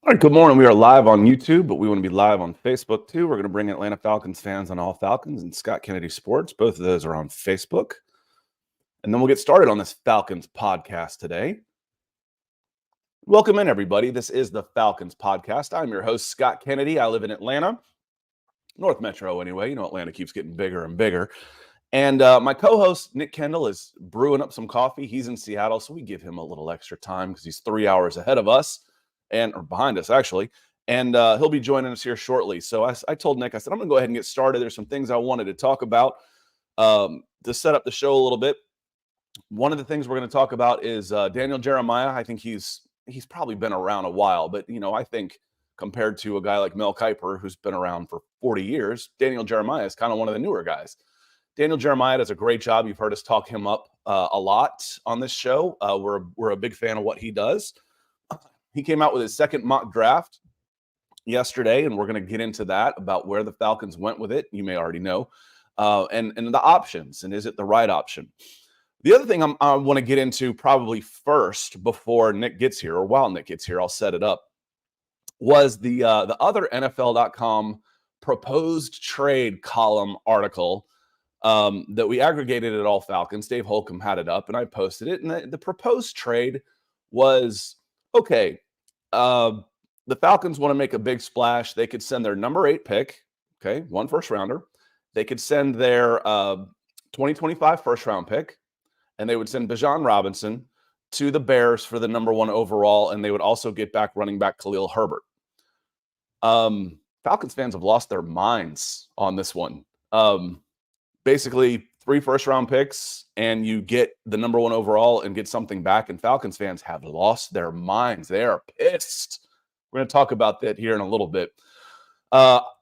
All right, good morning. We are live on YouTube, but we want to be live on Facebook too. We're going to bring Atlanta Falcons fans on All Falcons and Scott Kennedy Sports. Both of those are on Facebook. And then we'll get started on this Falcons podcast today. Welcome in, everybody. This is the Falcons podcast. I'm your host, Scott Kennedy. I live in Atlanta, North Metro anyway. You know, Atlanta keeps getting bigger and bigger. And my co-host, Nick Kendall, is brewing up some coffee. He's in Seattle, so we give him a little extra time because he's 3 hours ahead of us. Or behind us, actually. And he'll be joining us here shortly. So I told Nick, I said, I'm going to go ahead and get started. There's some things I wanted to talk about to set up the show a little bit. One of the things we're going to talk about is Daniel Jeremiah. I think he's probably been around a while. But, you know, I think compared to a guy like Mel Kiper, who's been around for 40 years, Daniel Jeremiah is kind of one of the newer guys. Daniel Jeremiah does a great job. You've heard us talk him up a lot on this show. We're a big fan of what he does. He came out with his second mock draft yesterday, and we're going to get into that about where the Falcons went with it. You may already know, and the options, and is it the right option? The other thing I want to get into probably first before Nick gets here, or while Nick gets here, I'll set it up, was the other NFL.com proposed trade column article that we aggregated at All Falcons. Dave Holcomb had it up, and I posted it, and the proposed trade was, okay, the Falcons want to make a big splash. They could send their number 8 pick, okay, 1 first rounder. They could send their 2025 first round pick, and they would send Bijan Robinson to the Bears for the number 1 overall, and they would also get back running back Khalil Herbert. Falcons fans have lost their minds on this one. Basically, 3 first round picks, and you get the number 1 overall and get something back. And Falcons fans have lost their minds. They are pissed. We're going to talk about that here in a little bit.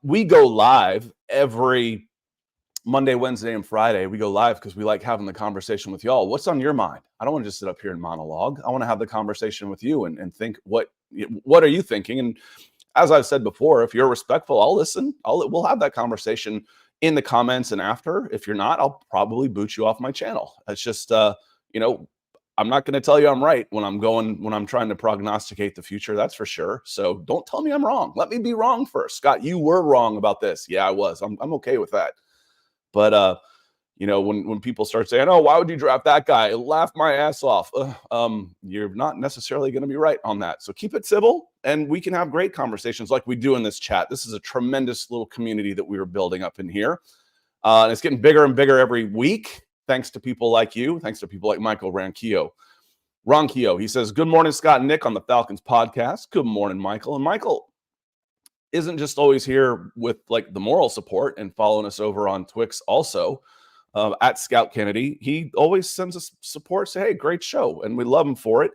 We go live every Monday, Wednesday, and Friday. We go live because we like having the conversation with y'all. What's on your mind? I don't want to just sit up here and monologue. I want to have the conversation with you and think, what are you thinking? And as I've said before, if you're respectful, I'll listen. We'll have that conversation in the comments and after. If you're not, I'll probably boot you off my channel. It's just, I'm not going to tell you I'm right when I'm trying to prognosticate the future. That's for sure. So don't tell me I'm wrong. Let me be wrong first. Scott, you were wrong about this. Yeah, I was. I'm okay with that. But, when people start saying, oh, why would you draft that guy? Laugh my ass off. You're not necessarily going to be right on that. So keep it civil, and we can have great conversations like we do in this chat. This is a tremendous little community that we are building up in here. And it's getting bigger and bigger every week, thanks to people like you, thanks to people like Michael Ronquillo. He says, good morning, Scott and Nick on the Falcons podcast. Good morning, Michael. And Michael isn't just always here with like the moral support and following us over on Twix also. At Scout Kennedy, he always sends us support, say, hey, great show, and we love him for it.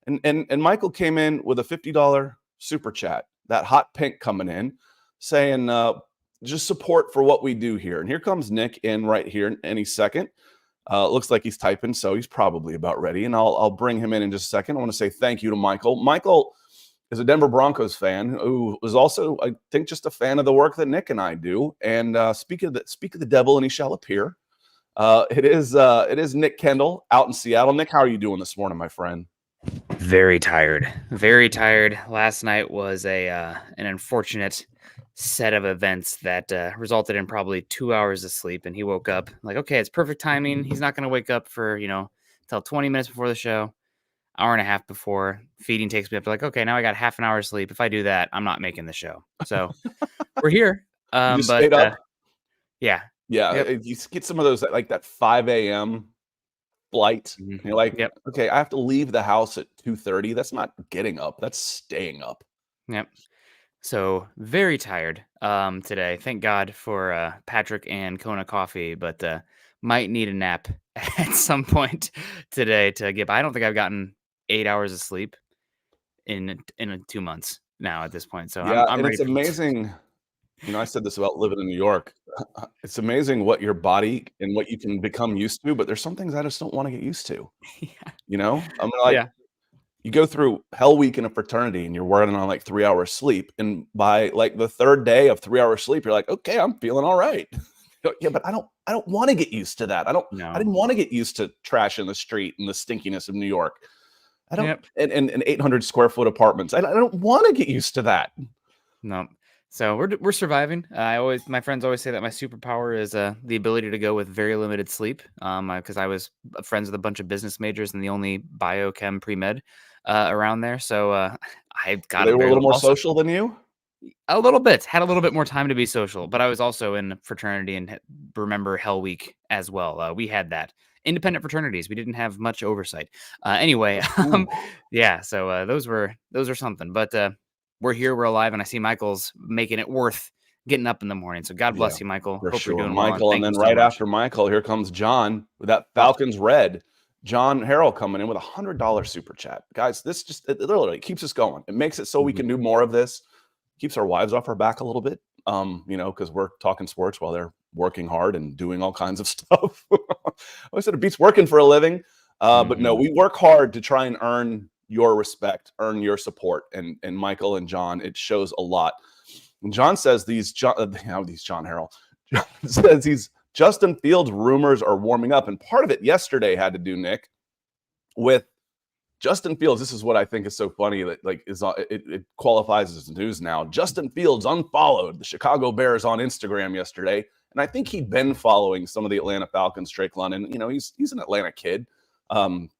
And Michael came in with a $50 super chat, that hot pink coming in, saying just support for what we do here. And here comes Nick in right here in any second. Looks like he's typing, so he's probably about ready, and I'll bring him in just a second. I want to say thank you to Michael. Michael is a Denver Broncos fan who is also, I think, just a fan of the work that Nick and I do. And speak of the devil, and he shall appear. It is Nick Kendall out in Seattle. Nick, how are you doing this morning, my friend? Very tired. Last night was an unfortunate set of events that resulted in probably 2 hours of sleep. And he woke up like, okay, it's perfect timing. He's not going to wake up for, till 20 minutes before the show, hour and a half before. Feeding takes me up to like, okay, now I got half an hour of sleep. If I do that, I'm not making the show. So we're here. You just stayed up? Yeah. Yeah, yep. You get some of those like that 5 a.m. flight. Mm-hmm. You're like, yep. Okay, I have to leave the house at 2:30. That's not getting up. That's staying up. Yep. So very tired today. Thank God for Patrick and Kona coffee, but might need a nap at some point today to get by. I don't think I've gotten 8 hours of sleep in 2 months now at this point. So yeah, I'm and ready. It's amazing. I said this about living in New York. It's amazing what your body and what you can become used to, but there's some things I just don't want to get used to. Yeah. I mean, like, you go through Hell Week in a fraternity and you're running on like 3 hours sleep. And by like the third day of 3 hours sleep, you're like, okay, I'm feeling all right. Yeah, but I don't want to get used to that. I didn't want to get used to trash in the street and the stinkiness of New York. I don't, and 800 square foot apartments. I don't want to get used to that. No. So we're surviving. My friends always say that my superpower is the ability to go with very limited sleep. Because I was friends with a bunch of business majors and the only biochem pre-med around there. So I got They were a little more social than you. A little bit. Had a little bit more time to be social, but I was also in fraternity and remember Hell Week as well. We had that. Independent fraternities. We didn't have much oversight. Anyway, yeah. So those are something. But we're here. We're alive, and I see Michael's making it worth getting up in the morning. So God bless you, Michael. For Hope sure, you're doing Michael. well, And then right after Michael, here comes John with that Falcons red. John Harrell coming in with $100 super chat. Guys, this just it literally keeps us going. It makes it so we can do more of this. Keeps our wives off our back a little bit, because we're talking sports while they're working hard and doing all kinds of stuff. I said it beats working for a living. But no, we work hard to try and earn your respect, earn your support. And Michael and John, it shows a lot. And John says John Harrell. John says these Justin Fields rumors are warming up. And part of it yesterday had to do, Nick, with Justin Fields. This is what I think is so funny that it qualifies as news now. Justin Fields unfollowed the Chicago Bears on Instagram yesterday. And I think he'd been following some of the Atlanta Falcons, Drake London. He's an Atlanta kid.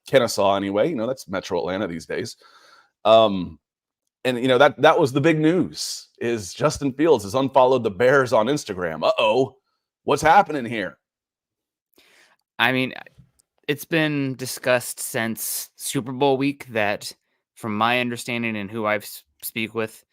Kennesaw anyway. That's Metro Atlanta these days. And that was the big news is Justin Fields has unfollowed the Bears on Instagram. Uh-oh. What's happening here? I mean, it's been discussed since Super Bowl week that, from my understanding and who I speak with,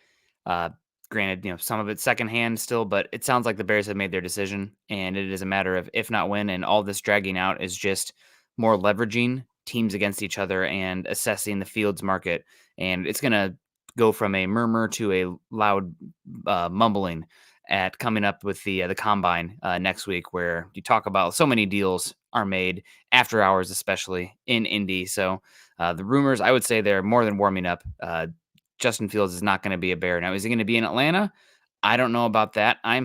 granted, some of it's secondhand still, but it sounds like the Bears have made their decision, and it is a matter of if not when, and all this dragging out is just more leveraging teams against each other and assessing the Fields market, and it's going to go from a murmur to a loud mumbling at coming up with the combine next week, where you talk about so many deals are made after hours, especially in Indy. So the rumors, I would say, they're more than warming up. Justin Fields is not going to be a Bear. Now, is he going to be in Atlanta? I don't know about that. We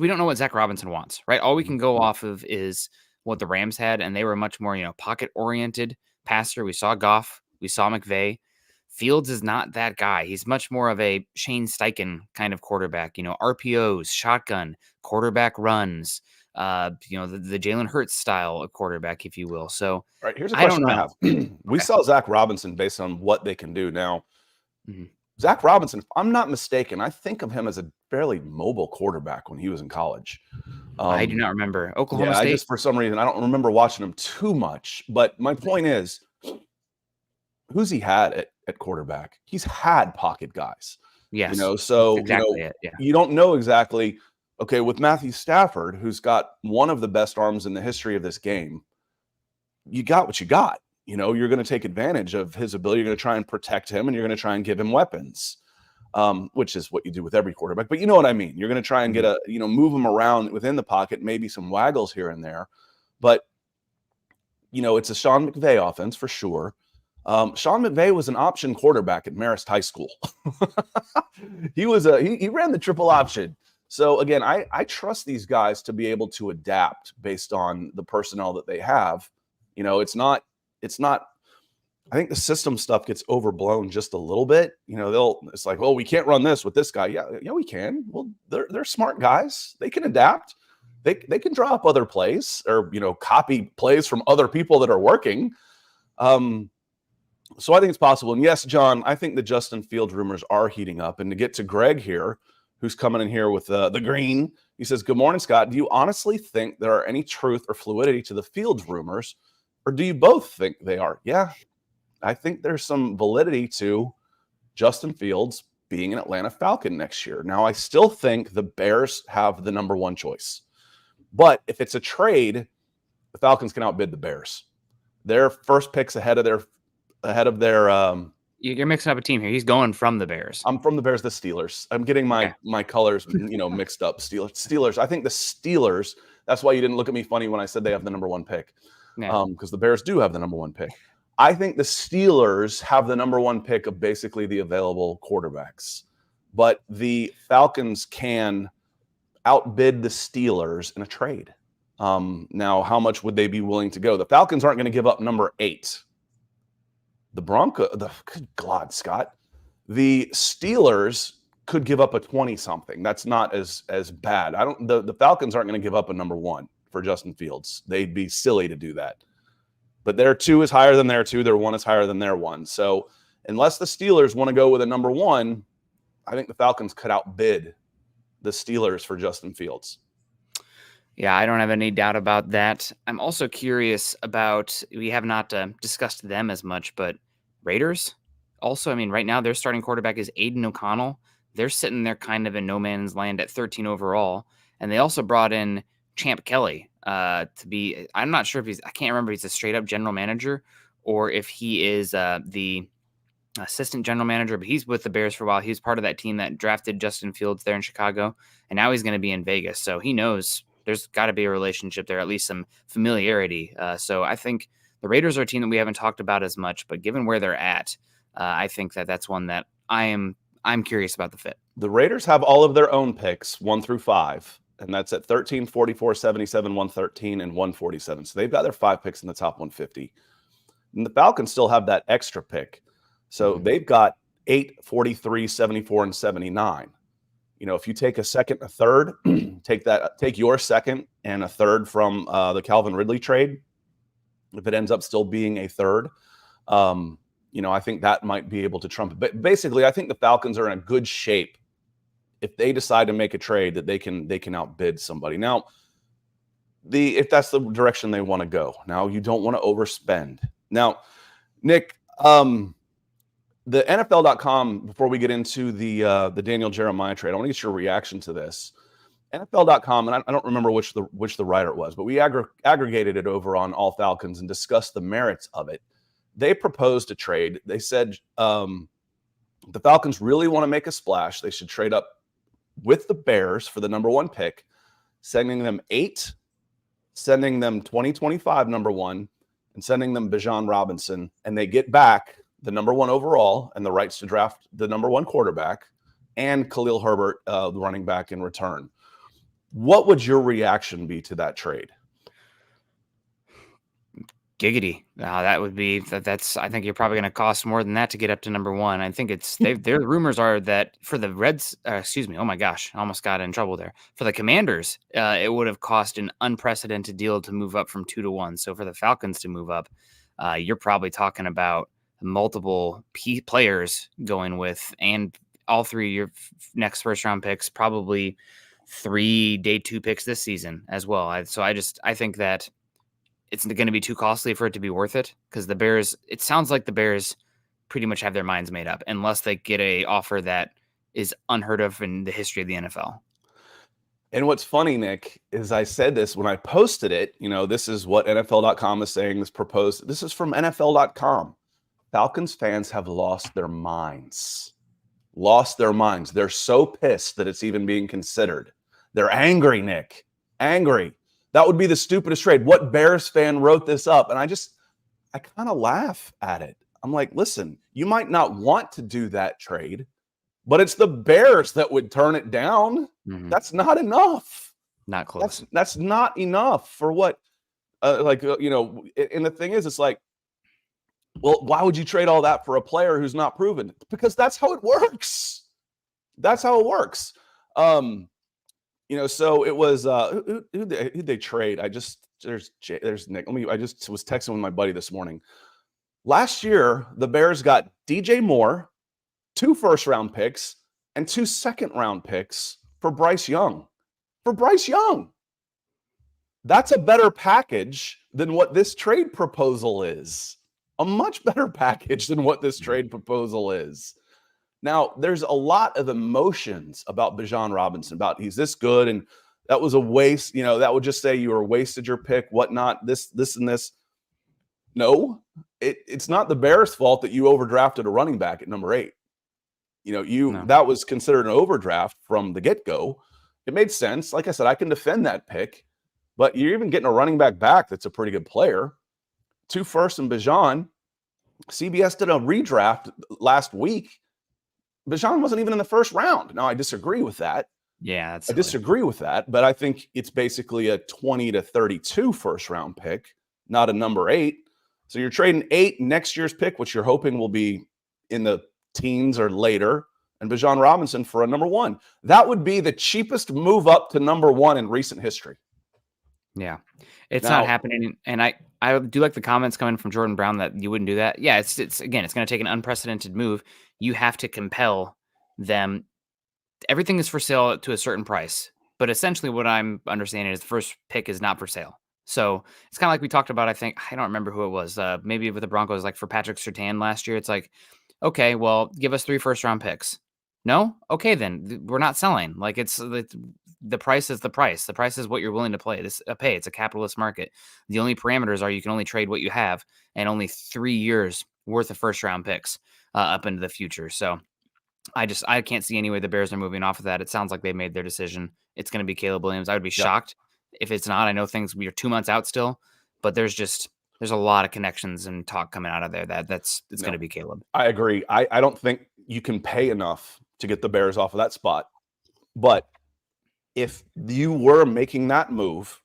don't know what Zach Robinson wants, right? All we can go off of is what the Rams had, and they were much more, pocket oriented passer. We saw Goff, we saw McVay. Fields is not that guy. He's much more of a Shane Steichen kind of quarterback, RPOs, shotgun, quarterback runs, the Jalen Hurts style of quarterback, if you will. So, all right, here's a question I have. We saw Zach Robinson based on what they can do now. Zach Robinson, if I'm not mistaken, I think of him as a fairly mobile quarterback when he was in college. I do not remember. Oklahoma State? I just, for some reason, I don't remember watching him too much. But my point is, who's he had at quarterback? He's had pocket guys. Yes. So exactly it. Yeah. You don't know exactly. Okay, with Matthew Stafford, who's got one of the best arms in the history of this game, you got what you got. You're going to take advantage of his ability. You're going to try and protect him, and you're going to try and give him weapons, which is what you do with every quarterback. But you know what I mean. You're going to try and get move him around within the pocket, maybe some waggles here and there. But it's a Sean McVay offense for sure. Sean McVay was an option quarterback at Marist High School. He ran the triple option. So again, I trust these guys to be able to adapt based on the personnel that they have. It's not. I think the system stuff gets overblown just a little bit. It's like, well, we can't run this with this guy. Yeah, we can. Well, they're smart guys. They can adapt. They can draw up other plays or copy plays from other people that are working. So I think it's possible. And yes, John, I think the Justin Fields rumors are heating up. And to get to Greg here, who's coming in here with the green, he says, "Good morning, Scott. Do you honestly think there are any truth or fluidity to the Fields rumors, or do you both think they are?" Yeah, I think there's some validity to Justin Fields being an Atlanta Falcon next year. Now, I still think the Bears have the number one choice. But if it's a trade, the Falcons can outbid the Bears. Their first pick's ahead of their You're mixing up a team here. He's going from the Bears. I'm from the Bears, the Steelers. I'm getting my colors, mixed up. Steelers. I think the Steelers, that's why you didn't look at me funny when I said they have the number one pick. Because the Bears do have the number one pick. I think the Steelers have the number one pick of basically the available quarterbacks. But the Falcons can outbid the Steelers in a trade. Now, how much would they be willing to go? The Falcons aren't going to give up number 8. Good God, Scott, the Steelers could give up a 20-something. That's not as bad. The Falcons aren't going to give up a number 1 for Justin Fields. They'd be silly to do that. But their 2 is higher than their 2. Their 1 is higher than their 1. So unless the Steelers want to go with a number 1, I think the Falcons could outbid the Steelers for Justin Fields. Yeah, I don't have any doubt about that. I'm also curious about, we have not discussed them as much, but Raiders also, I mean, right now their starting quarterback is Aiden O'Connell. They're sitting there kind of in no man's land at 13 overall. And they also brought in Champ Kelly to be, I'm not sure if I can't remember if he's a straight up general manager or if he is the assistant general manager, but he's with the Bears for a while. He was part of that team that drafted Justin Fields there in Chicago. And now he's going to be in Vegas. So he knows there's got to be a relationship there, at least some familiarity. So I think the Raiders are a team that we haven't talked about as much, but given where they're at, I think that's one that I'm curious about the fit. The Raiders have all of their own picks, 1 through 5, and that's at 13, 44, 77, 113, and 147. So they've got their 5 picks in the top 150. And the Falcons still have that extra pick. So they've got 8, 43, 74, and 79. If you take a second, a third, take your second and a third from the Calvin Ridley trade. If it ends up still being a third, I think that might be able to trump it. But basically, I think the Falcons are in a good shape if they decide to make a trade that they can outbid somebody. Now, if that's the direction they want to go. Now, you don't want to overspend. Now, Nick, the NFL.com, before we get into the Daniel Jeremiah trade, I want to get your reaction to this. NFL.com, and I don't remember which the writer it was, but we aggregated it over on All Falcons and discussed the merits of it. They proposed a trade. They said the Falcons really want to make a splash. They should trade up with the Bears for the number 1 pick, sending them 8, sending them 2025 number 1, and sending them Bijan Robinson, and they get back the number 1 overall and the rights to draft the number 1 quarterback and Khalil Herbert, the running back, in return. What would your reaction be to that trade? Giggity. That would be that's. I think you're probably going to cost more than that to get up to number 1. I think their rumors are that for the Reds, oh my gosh, I almost got in trouble there. For the Commanders, it would have cost an unprecedented deal to move up from 2 to 1. So for the Falcons to move up, you're probably talking about multiple players going with, and all 3 of your next first round picks, probably 3 day 2 picks this season as well. I think that it's going to be too costly for it to be worth it, because the Bears, it sounds like the Bears pretty much have their minds made up unless they get a offer that is unheard of in the history of the NFL. And what's funny, Nick, is I said this when I posted it. This is what NFL.com is saying, this proposed. This is from NFL.com. Falcons fans have lost their minds. They're so pissed that it's even being considered. They're angry, Nick. Angry. That would be the stupidest trade. What Bears fan wrote this up? And I kind of laugh at it. I'm like, listen, you might not want to do that trade, but it's the Bears that would turn it down. Mm-hmm. That's not enough. Not close. That's not enough for what, and the thing is, it's like, well, why would you trade all that for a player who's not proven? Because that's how it works. So it was who'd they trade? There's Nick. I just was texting with my buddy this morning. Last year, the Bears got DJ Moore, 2 first-round picks, and 2 second-round picks for Bryce Young. That's a better package than what this trade proposal is. A much better package than what this trade proposal is. Now, there's a lot of emotions about Bijan Robinson, about he's this good, and that was a waste. That would just say you were wasted your pick, whatnot, this, and this. No, it's not the Bears' fault that you overdrafted a running back at number 8. That was considered an overdraft from the get-go. It made sense. Like I said, I can defend that pick, but you're even getting a running back that's a pretty good player. 2 firsts and Bijan. CBS did a redraft last week. Bijan wasn't even in the first round. Now, I disagree with that. Yeah, I disagree with that, but I think it's basically a 20 to 32 first round pick, not a number 8. So you're trading 8 next year's pick, which you're hoping will be in the teens or later, and Bijan Robinson for a number 1. That would be the cheapest move up to number 1 in recent history. Yeah, it's not happening. And I do like the comments coming from Jordan Brown that you wouldn't do that. Yeah, it's again, it's going to take an unprecedented move. You have to compel them. Everything is for sale to a certain price, but essentially what I'm understanding is the first pick is not for sale. So it's kind of like we talked about. I don't remember who it was. Maybe with the Broncos, like for Patrick Surtain last year. It's like, okay, well, give us 3 first-round picks. No, okay, then we're not selling. Like the price is the price. The price is what you're willing to pay. It's a capitalist market. The only parameters are you can only trade what you have, and only 3 years worth of first-round picks up into the future. So I can't see any way the Bears are moving off of that. It sounds like they made their decision. It's going to be Caleb Williams. I would be shocked if it's not. I know we are 2 months out still, but there's a lot of connections and talk coming out of there it's going to be Caleb. I agree. I don't think you can pay enough to get the Bears off of that spot. But if you were making that move,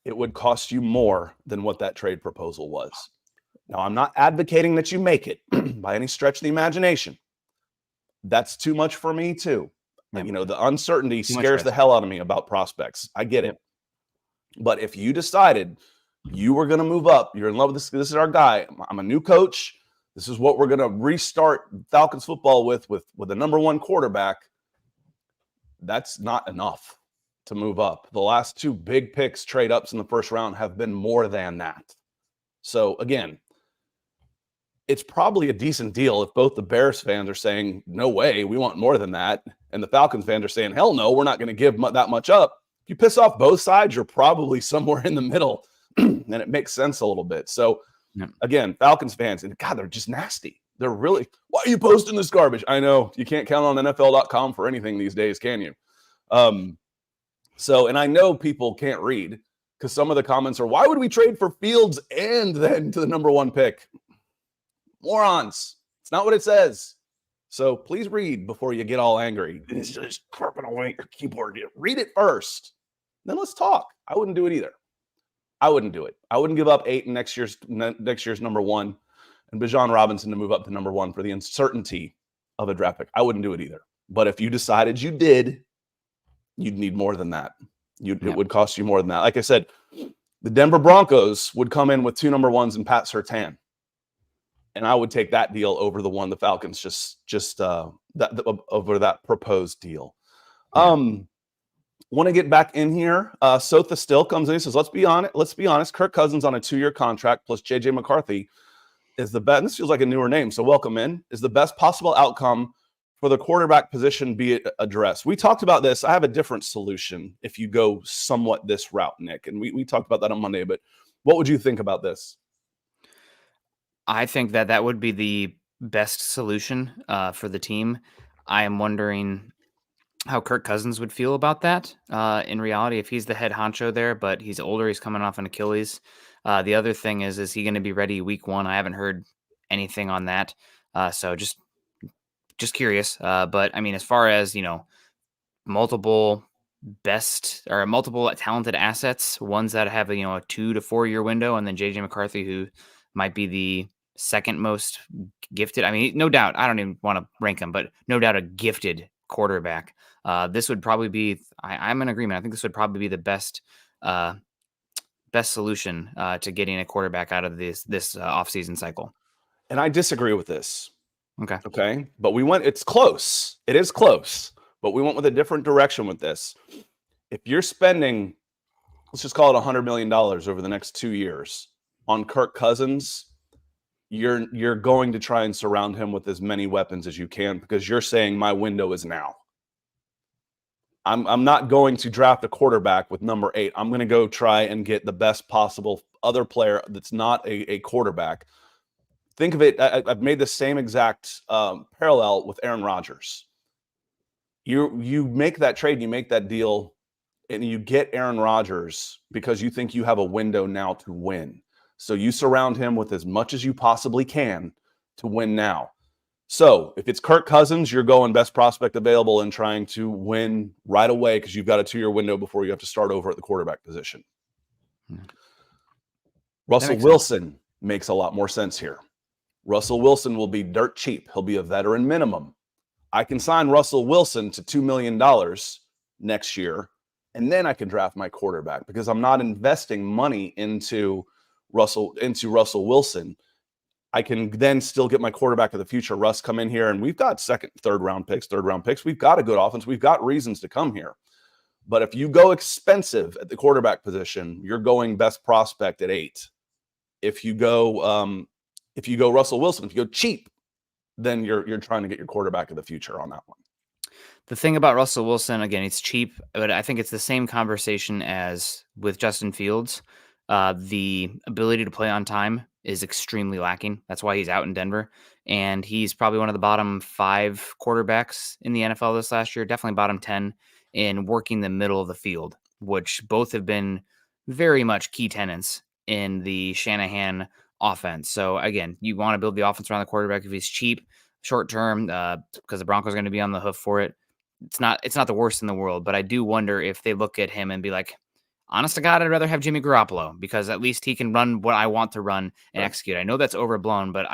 it would cost you more than what that trade proposal was. Now, I'm not advocating that you make it by any stretch of the imagination. That's too much for me too. Yeah. The uncertainty scares the hell out of me about prospects. I get it. But if you decided you were going to move up, you're in love with this is our guy, I'm a new coach, this is what we're going to restart Falcons football with a number 1 quarterback, that's not enough to move up. The last 2 big picks, trade ups in the first round, have been more than that. So again, it's probably a decent deal if both the Bears fans are saying, no way, we want more than that, and the Falcons fans are saying, hell no, we're not going to give that much up. If you piss off both sides, you're probably somewhere in the middle, and it makes sense a little bit. So again, Falcons fans, and God, they're just nasty. They're really, why are you posting this garbage? I know you can't count on NFL.com for anything these days, can you? And I know people can't read because some of the comments are, why would we trade for Fields and then to the number 1 pick? Morons. It's not what it says. So please read before you get all angry. It's just carping away your keyboard. Read it first. Then let's talk. I wouldn't do it either. I wouldn't do it. I wouldn't give up 8 in next year's number 1 and Bijan Robinson to move up to number 1 for the uncertainty of a draft pick. I wouldn't do it either. But if you decided you did, you'd need more than that. It would cost you more than that. Like I said, the Denver Broncos would come in with 2 number 1s and Pat Surtain. And I would take that deal over the one the Falcons over that proposed deal. Want to get back in here. Sotha still comes in. He says, let's be honest. Kirk Cousins on a 2-year contract plus JJ McCarthy is the best. This feels like a newer name, so welcome in. Is the best possible outcome for the quarterback position be addressed? We talked about this. I have a different solution if you go somewhat this route, Nick. And we talked about that on Monday, but what would you think about this? I think that would be the best solution for the team. I am wondering how Kirk Cousins would feel about that. In reality, if he's the head honcho there, but he's older, he's coming off an Achilles. The other thing is he going to be ready week 1? I haven't heard anything on that. So just curious. But I mean, as far as, multiple talented assets, ones that have a 2 to 4 year window, and then JJ McCarthy, who might be the second most gifted. I mean, no doubt, I don't even want to rank him, but no doubt a gifted quarterback. This would probably be, I'm in agreement. I think this would probably be the best solution to getting a quarterback out of this offseason cycle. And I disagree with this. Okay. But it's close. It is close, but we went with a different direction with this. If you're spending, let's just call it $100 million over the next 2 years on Kirk Cousins, you're going to try and surround him with as many weapons as you can, because you're saying my window is now. I'm not going to draft a quarterback with number 8. I'm going to go try and get the best possible other player that's not a quarterback. Think of it. I've made the same exact parallel with Aaron Rodgers. You make that trade, you make that deal, and you get Aaron Rodgers because you think you have a window now to win. So you surround him with as much as you possibly can to win now. So if it's Kirk Cousins, you're going best prospect available and trying to win right away because you've got a 2-year window before you have to start over at the quarterback position. Russell Wilson makes a lot more sense here. Russell Wilson will be dirt cheap. He'll be a veteran minimum. I can sign Russell Wilson to $2 million next year, and then I can draft my quarterback because I'm not investing money into Russell Wilson. I can then still get my quarterback of the future, Russ, come in here, and we've got third round picks. We've got a good offense. We've got reasons to come here. But if you go expensive at the quarterback position, you're going best prospect at 8. If you go Russell Wilson, if you go cheap, then you're trying to get your quarterback of the future on that one. The thing about Russell Wilson, again, it's cheap, but I think it's the same conversation as with Justin Fields. The ability to play on time is extremely lacking. That's why he's out in Denver. And he's probably one of the bottom 5 quarterbacks in the NFL this last year, definitely bottom 10 in working the middle of the field, which both have been very much key tenants in the Shanahan offense. So again, you want to build the offense around the quarterback. If he's cheap, short term, because the Broncos are going to be on the hoof for it. It's not the worst in the world, but I do wonder if they look at him and be like, honest to God, I'd rather have Jimmy Garoppolo because at least he can run what I want to run and execute. I know that's overblown, but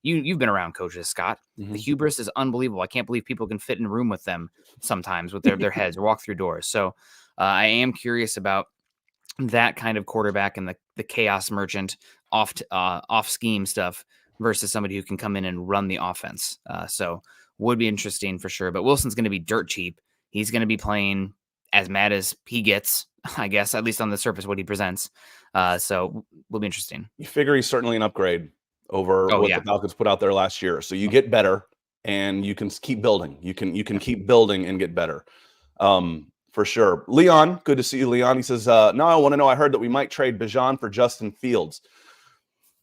you've been around coaches, Scott. Mm-hmm. The hubris is unbelievable. I can't believe people can fit in a room with them sometimes with their heads or walk through doors. So I am curious about that kind of quarterback and the chaos merchant off scheme stuff versus somebody who can come in and run the offense. So would be interesting for sure. But Wilson's going to be dirt cheap. He's going to be playing as mad as he gets, I guess, at least on the surface, what he presents. So will be interesting. You figure he's certainly an upgrade over the Falcons put out there last year. So you get better and you can keep building. You can keep building and get better. For sure. Leon, good to see you, Leon. He says, now I want to know, I heard that we might trade Bijan for Justin Fields.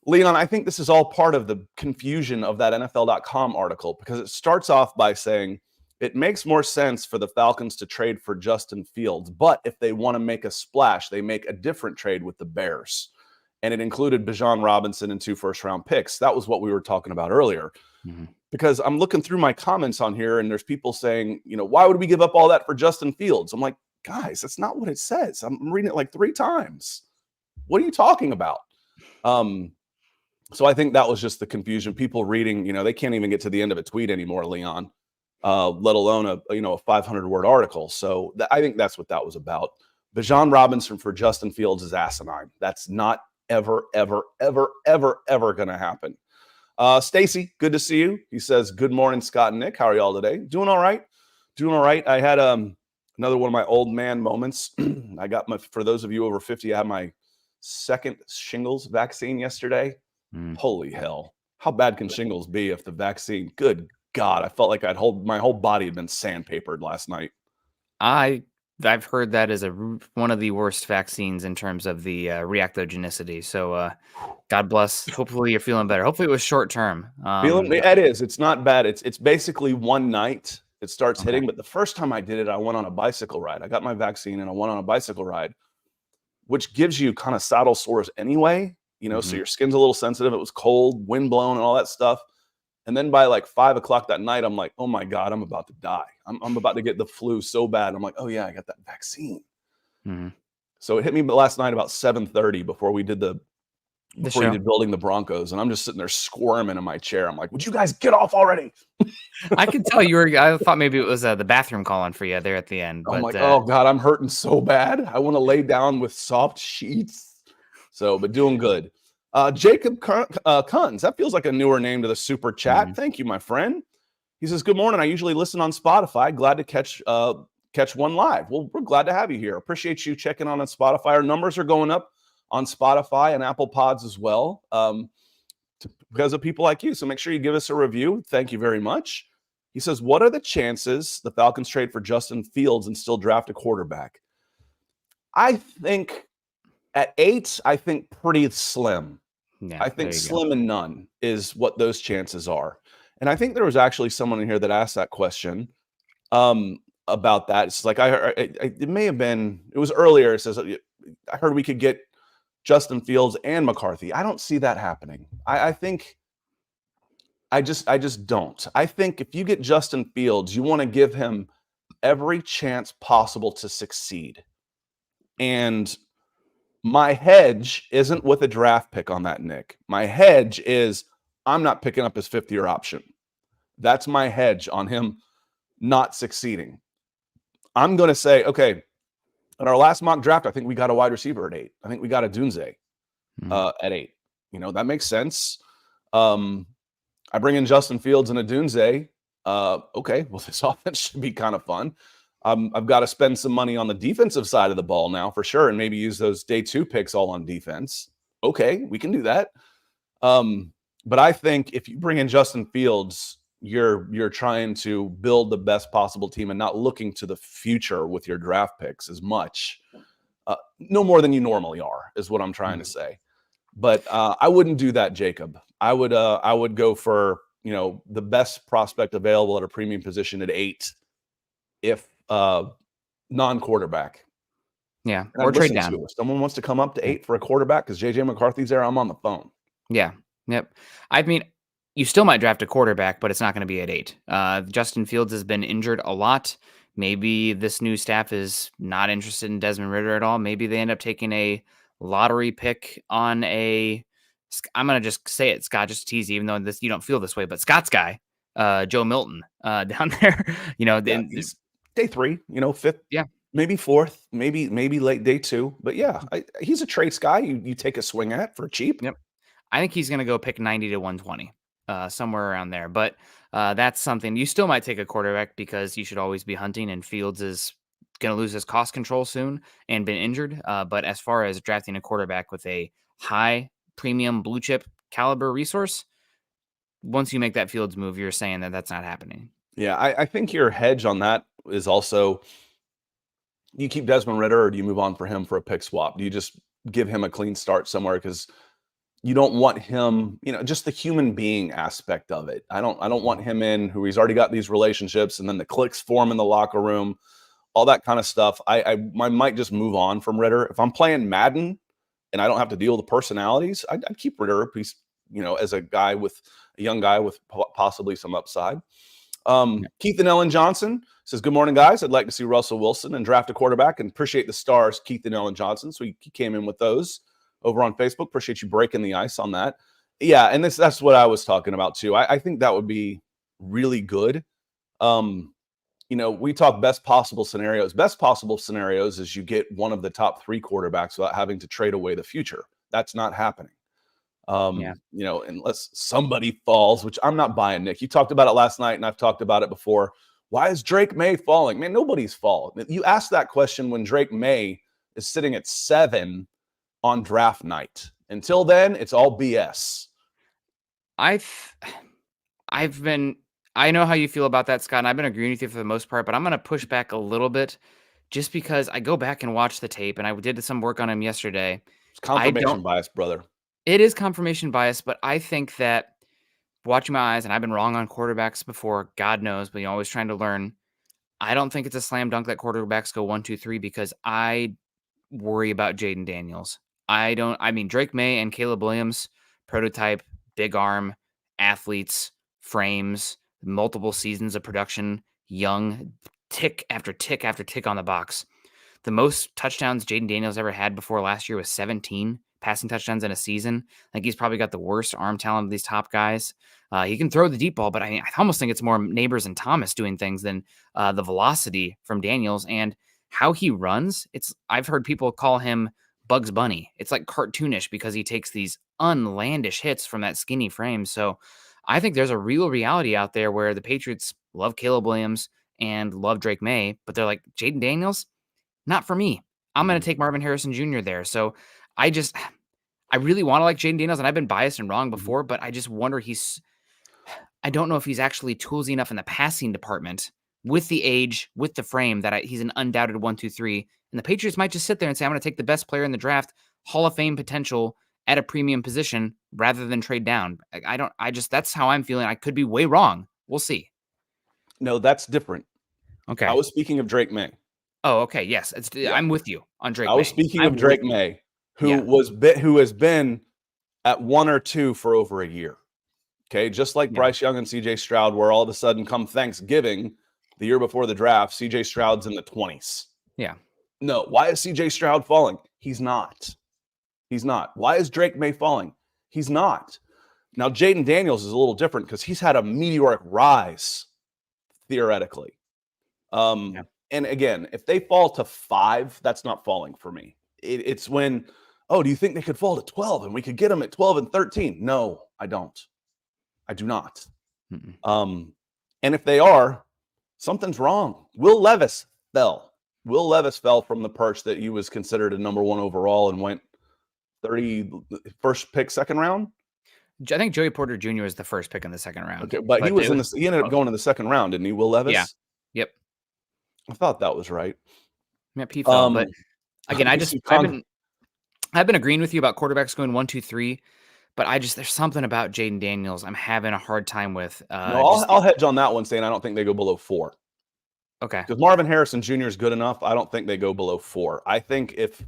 Leon, I think this is all part of the confusion of that NFL.com article because it starts off by saying it makes more sense for the Falcons to trade for Justin Fields, but if they want to make a splash, they make a different trade with the Bears. And it included Bijan Robinson and 2 first-round picks. That was what we were talking about earlier. Mm-hmm. Because I'm looking through my comments on here, and there's people saying, why would we give up all that for Justin Fields? I'm like, guys, that's not what it says. I'm reading it like 3 times. What are you talking about? So I think that was just the confusion. People reading, they can't even get to the end of a tweet anymore, Leon, let alone a 500-word article. So I think that's what that was about. Bijan Robinson for Justin Fields is asinine. That's not ever, ever, ever, ever, ever going to happen. Stacy, good to see you. He says, good morning, Scott and Nick. How are y'all today? Doing all right. I had another one of my old man moments. For those of you over 50, I had my second shingles vaccine yesterday. Holy hell. How bad can shingles be if the vaccine, good God, I felt like my whole body had been sandpapered last night. I've heard that is one of the worst vaccines in terms of the reactogenicity. So God bless. Hopefully you're feeling better. Hopefully it was short term. It is. It's not bad. It's basically one night it starts hitting. But the first time I did it, I went on a bicycle ride. I got my vaccine and I went on a bicycle ride, which gives you kind of saddle sores anyway. So your skin's a little sensitive. It was cold, wind blown, and all that stuff. And then by like 5 o'clock that night, I'm like, oh my God, I'm about to die. I'm about to get the flu so bad. I'm like, oh yeah, I got that vaccine. Mm-hmm. So it hit me last night about 7:30 before we did building the Broncos. And I'm just sitting there squirming in my chair. I'm like, would you guys get off already? I could tell I thought maybe it was the bathroom calling for you there at the end. I'm like, oh God, I'm hurting so bad. I want to lay down with soft sheets. So, but doing good. Jacob Kunz, that feels like a newer name to the super chat. Mm-hmm. Thank you, my friend. He says, good morning. I usually listen on Spotify. Glad to catch one live. Well, we're glad to have you here. Appreciate you checking on Spotify. Our numbers are going up on Spotify and Apple Pods as well because of people like you. So make sure you give us a review. Thank you very much. He says, what are the chances the Falcons trade for Justin Fields and still draft a quarterback? I think at 8, I think pretty slim. Yeah, I think slim and none is what those chances are. And I think there was actually someone in here that asked that question about that. It's like it may have been, it was earlier. It says, I heard we could get Justin Fields and McCarthy. I don't see that happening. I think I just don't. I think if you get Justin Fields, you want to give him every chance possible to succeed. And My hedge isn't with a draft pick on that, Nick. My hedge is I'm not picking up his fifth-year option. That's my hedge on him not succeeding. I'm going to say, okay, in our last mock draft, I think we got a wide receiver at 8. I think we got a Dunze at 8. That makes sense. I bring in Justin Fields and a Dunze. Okay, well, this offense should be kind of fun. I've got to spend some money on the defensive side of the ball now for sure, and maybe use those day 2 picks all on defense. Okay, we can do that. But I think if you bring in Justin Fields, you're trying to build the best possible team and not looking to the future with your draft picks as much. No more than you normally are, is what I'm trying to say. But I wouldn't do that, Jacob. I would go for the best prospect available at a premium position at 8, if non-quarterback. Yeah, and or trade down. If someone wants to come up to 8 for a quarterback because JJ McCarthy's there, I'm on the phone. Yeah. Yep. I mean, you still might draft a quarterback, but it's not going to be at 8. Justin Fields has been injured a lot. Maybe this new staff is not interested in Desmond Ridder at all. Maybe they end up taking a lottery pick on I'm going to just say it, Scott, just to tease you, even though you don't feel this way, but Scott's guy, Joe Milton, down there, he's day 3, 5th, yeah, maybe 4th, maybe late day 2. But yeah, he's a traits guy you take a swing at for cheap. Yep. I think he's going to go pick 90 to 120, somewhere around there. But that's something. You still might take a quarterback because you should always be hunting, and Fields is going to lose his cost control soon and been injured. But as far as drafting a quarterback with a high premium blue chip caliber resource, once you make that Fields move, you're saying that that's not happening. Yeah, I think your hedge on that is also, do you keep Desmond Ridder or do you move on for him for a pick swap? Do you just give him a clean start somewhere? Because you don't want him, just the human being aspect of it. I don't want him in who he's already got these relationships and then the cliques form in the locker room, all that kind of stuff. I might just move on from Ridder. If I'm playing Madden and I don't have to deal with the personalities, I'd keep Ridder. He's, as a young guy with possibly some upside. Keith and Ellen Johnson says, good morning, guys. I'd like to see Russell Wilson and draft a quarterback, and appreciate the stars, Keith and Ellen Johnson. So he came in with those over on Facebook. Appreciate you breaking the ice on that. Yeah, and that's what I was talking about too. I think that would be really good. We talk best possible scenarios. Best possible scenarios is you get one of the top 3 quarterbacks without having to trade away the future. That's not happening. Unless somebody falls, which I'm not buying, Nick. You talked about it last night, and I've talked about it before. Why is Drake May falling? Man, nobody's falling. You asked that question when Drake May is sitting at 7 on draft night. Until then, it's all BS. I know how you feel about that, Scott, and I've been agreeing with you for the most part, but I'm going to push back a little bit just because I go back and watch the tape, and I did some work on him yesterday. It's confirmation bias, brother. It is confirmation bias, but I think that watching my eyes, and I've been wrong on quarterbacks before, God knows, but you're always trying to learn. I don't think it's a slam dunk that quarterbacks go 1, 2, 3 because I worry about Jaden Daniels. Drake May and Caleb Williams, prototype, big arm, athletes, frames, multiple seasons of production, young, tick after tick after tick on the box. The most touchdowns Jaden Daniels ever had before last year was 17 passing touchdowns in a season. I think he's probably got the worst arm talent of these top guys. He can throw the deep ball, but I almost think it's more Neighbors and Thomas doing things than the velocity from Daniels and how he runs. I've heard people call him Bugs Bunny. It's like cartoonish because he takes these unlandish hits from that skinny frame. So I think there's a real reality out there where the Patriots love Caleb Williams and love Drake May, but they're like, Jaden Daniels, not for me. I'm going to take Marvin Harrison Jr. there. So I really want to like Jaden Daniels, and I've been biased and wrong before, but I just wonder I don't know if he's actually toolsy enough in the passing department with the age, with the frame, that he's an undoubted 1, 2, 3. And the Patriots might just sit there and say, I'm going to take the best player in the draft, Hall of Fame potential at a premium position rather than trade down. That's how I'm feeling. I could be way wrong. We'll see. No, that's different. Okay. I was speaking of Drake May. Oh, okay. Yes. I'm with you on Drake May. I was speaking of Drake May, who has been at 1 or 2 for over a year. Okay. Just like Bryce Young and CJ Stroud, where all of a sudden come Thanksgiving, the year before the draft, CJ Stroud's in the 20s. Yeah. No. Why is CJ Stroud falling? He's not. He's not. Why is Drake May falling? He's not. Now, Jaden Daniels is a little different because he's had a meteoric rise, theoretically. And again, if they fall to 5, that's not falling for me. It's when, do you think they could fall to 12 and we could get them at 12 and 13? No, I don't. I do not. And if they are, something's wrong. Will Levis fell. Will Levis fell from the perch that he was considered a number 1 overall and went 31st pick, second round. I think Joey Porter Jr. was the first pick in the second round. Okay, but he ended up going in the second round, didn't he? Will Levis? Yeah. Yep. I thought that was right. Yep, he fell. But again, I've been agreeing with you about quarterbacks going 1, 2, 3. But there's something about Jaden Daniels I'm having a hard time with. I'll hedge on that one, saying I don't think they go below 4. Okay. Because Marvin Harrison Jr. is good enough. I don't think they go below 4. I think if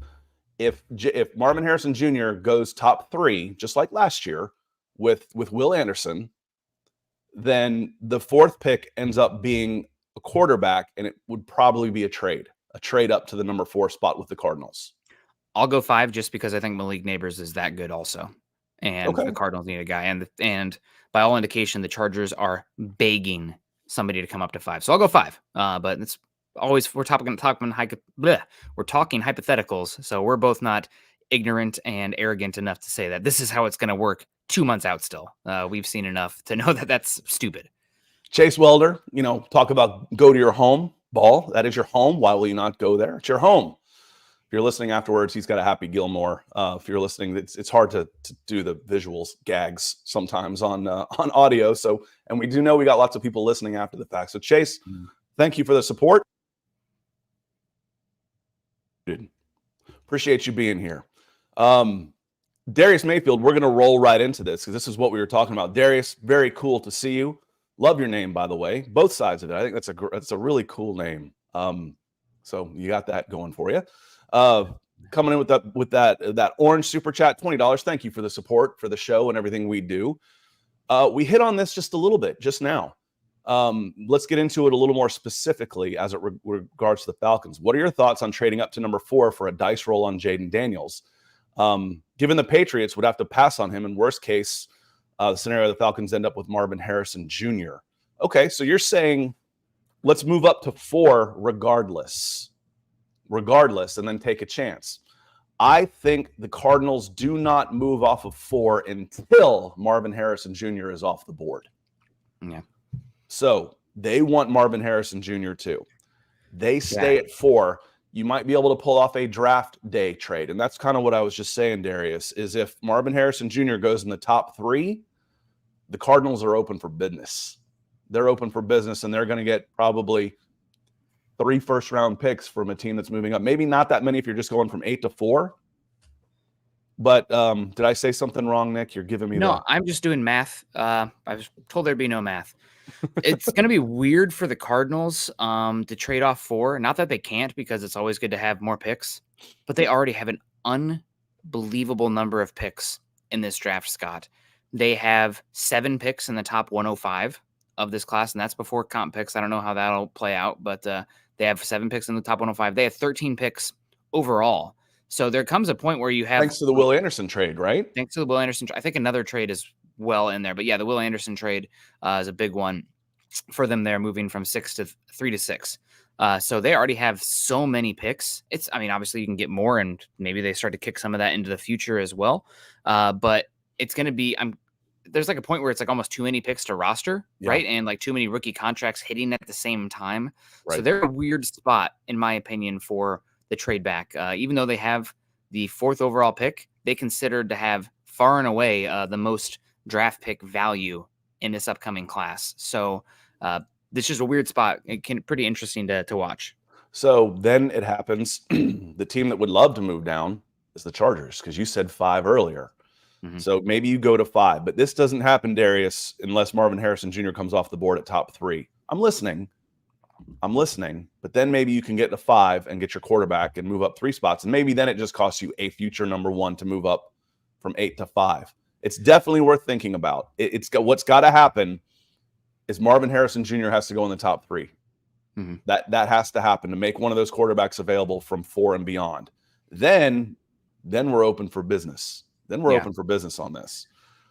Marvin Harrison Jr. goes top 3, just like last year with Will Anderson, then the 4th pick ends up being a quarterback, and it would probably be a trade up to the number 4 spot with the Cardinals. I'll go 5 just because I think Malik Neighbors is that good also. And the Cardinals need a guy. And by all indication, the Chargers are begging somebody to come up to 5. So I'll go 5. But it's always, we're talking hypotheticals. So we're both not ignorant and arrogant enough to say that this is how it's going to work 2 months out still. We've seen enough to know that that's stupid. Chase Welder, talk about go to your home. Ball, that is your home. Why will you not go there? It's your home. If you're listening afterwards, he's got a Happy Gilmore. If you're listening, it's hard to do the visuals gags sometimes on audio. So, and we do know we got lots of people listening after the fact. So Chase, thank you for the support. Dude, appreciate you being here. Darius Mayfield, we're going to roll right into this because this is what we were talking about. Darius, very cool to see you. Love your name, by the way. Both sides of it. I think that's a really cool name. So you got that going for you. Coming in with that orange super chat, $20. Thank you for the support for the show and everything we do. We hit on this just a little bit just now. Let's get into it a little more specifically as it regards to the Falcons. What are your thoughts on trading up to number 4 for a dice roll on Jaden Daniels? Given the Patriots would have to pass on him, in worst case, the scenario the Falcons end up with Marvin Harrison Jr. Okay, so you're saying let's move up to 4 regardless, and then take a chance. I think the Cardinals do not move off of 4 until Marvin Harrison Jr. is off the board. Yeah. So they want Marvin Harrison Jr. too. They stay at 4. You might be able to pull off a draft day trade. And that's kind of what I was just saying, Darius, is if Marvin Harrison Jr. goes in the top 3, the Cardinals are open for business. They're open for business, and they're going to get probably 3 first-round picks from a team that's moving up. Maybe not that many if you're just going from 8 to 4. But did I say something wrong, Nick? You're giving me No, I'm just doing math. I was told there'd be no math. It's going to be weird for the Cardinals to trade off 4. Not that they can't, because it's always good to have more picks. But they already have an unbelievable number of picks in this draft, Scott. They have 7 picks in the top 105 of this class, and that's before comp picks. I don't know how that'll play out, but they have 7 picks in the top 105. They have 13 picks overall. So there comes a point where you have... Thanks to the Will Anderson trade, right? Thanks to the Will Anderson. I think another trade is well in there. But yeah, the Will Anderson trade is a big one for them there, moving from 3 to 6. So they already have so many picks. Obviously you can get more, and maybe they start to kick some of that into the future as well. But it's going to be... there's like a point where it's like almost too many picks to roster, right? And like too many rookie contracts hitting at the same time. Right. So they're a weird spot, in my opinion, for the trade back. Even though they have the 4th overall pick, they considered to have far and away the most draft pick value in this upcoming class. So this is a weird spot. Pretty interesting to watch. So then it happens. The team that would love to move down is the Chargers, because you said 5 earlier. Mm-hmm. So maybe you go to 5, but this doesn't happen, Darius, unless Marvin Harrison Jr. comes off the board at top 3. I'm listening, but then maybe you can get to 5 and get your quarterback and move up 3 spots. And maybe then it just costs you a future number 1 to move up from 8 to 5. It's definitely worth thinking about. What's got to happen is Marvin Harrison Jr. has to go in the top 3. Mm-hmm. That has to happen to make one of those quarterbacks available from 4 and beyond. Then then we're open for business. Then we're open for business on this.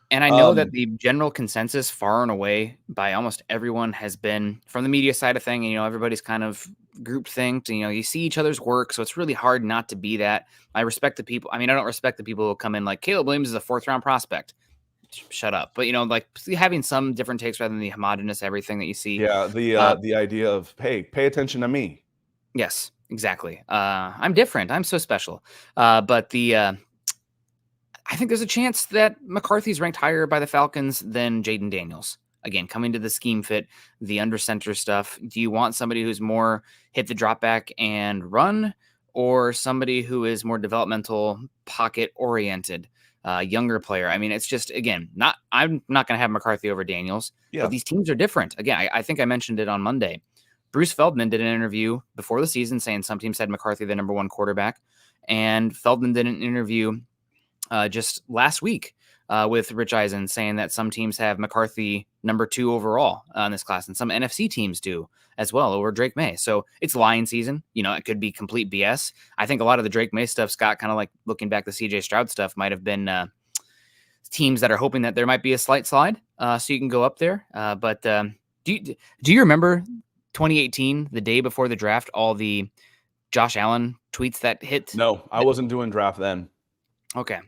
And I know that the general consensus far and away by almost everyone has been from the media side of thing. You know, everybody's kind of groupthinked. You know, you see each other's work, so it's really hard not to be that. I respect the people. I mean, I don't respect the people who come in like Caleb Williams is a 4th-round prospect. Shut up. But, you know, like having some different takes rather than the homogenous everything that you see. Yeah, the idea of, hey, pay attention to me. Yes, exactly. I'm different. I'm so special. But I think there's a chance that McCarthy's ranked higher by the Falcons than Jaden Daniels. Again, coming to the scheme fit, the under center stuff. Do you want somebody who's more hit the drop back and run, or somebody who is more developmental, pocket oriented, younger player? I mean, it's just, again, I'm not going to have McCarthy over Daniels, but these teams are different. Again, I think I mentioned it on Monday. Bruce Feldman did an interview before the season saying some teams had McCarthy the number 1 quarterback, and Feldman did an interview just last week with Rich Eisen saying that some teams have McCarthy number 2 overall in this class, and some NFC teams do as well over Drake May. So it's Lion season. You know, it could be complete BS. I think a lot of the Drake May stuff, Scott, kind of like looking back, the CJ Stroud stuff might have been teams that are hoping that there might be a slight slide so you can go up there. But do you remember 2018, the day before the draft, all the Josh Allen tweets that hit? No, I wasn't doing draft then. Okay.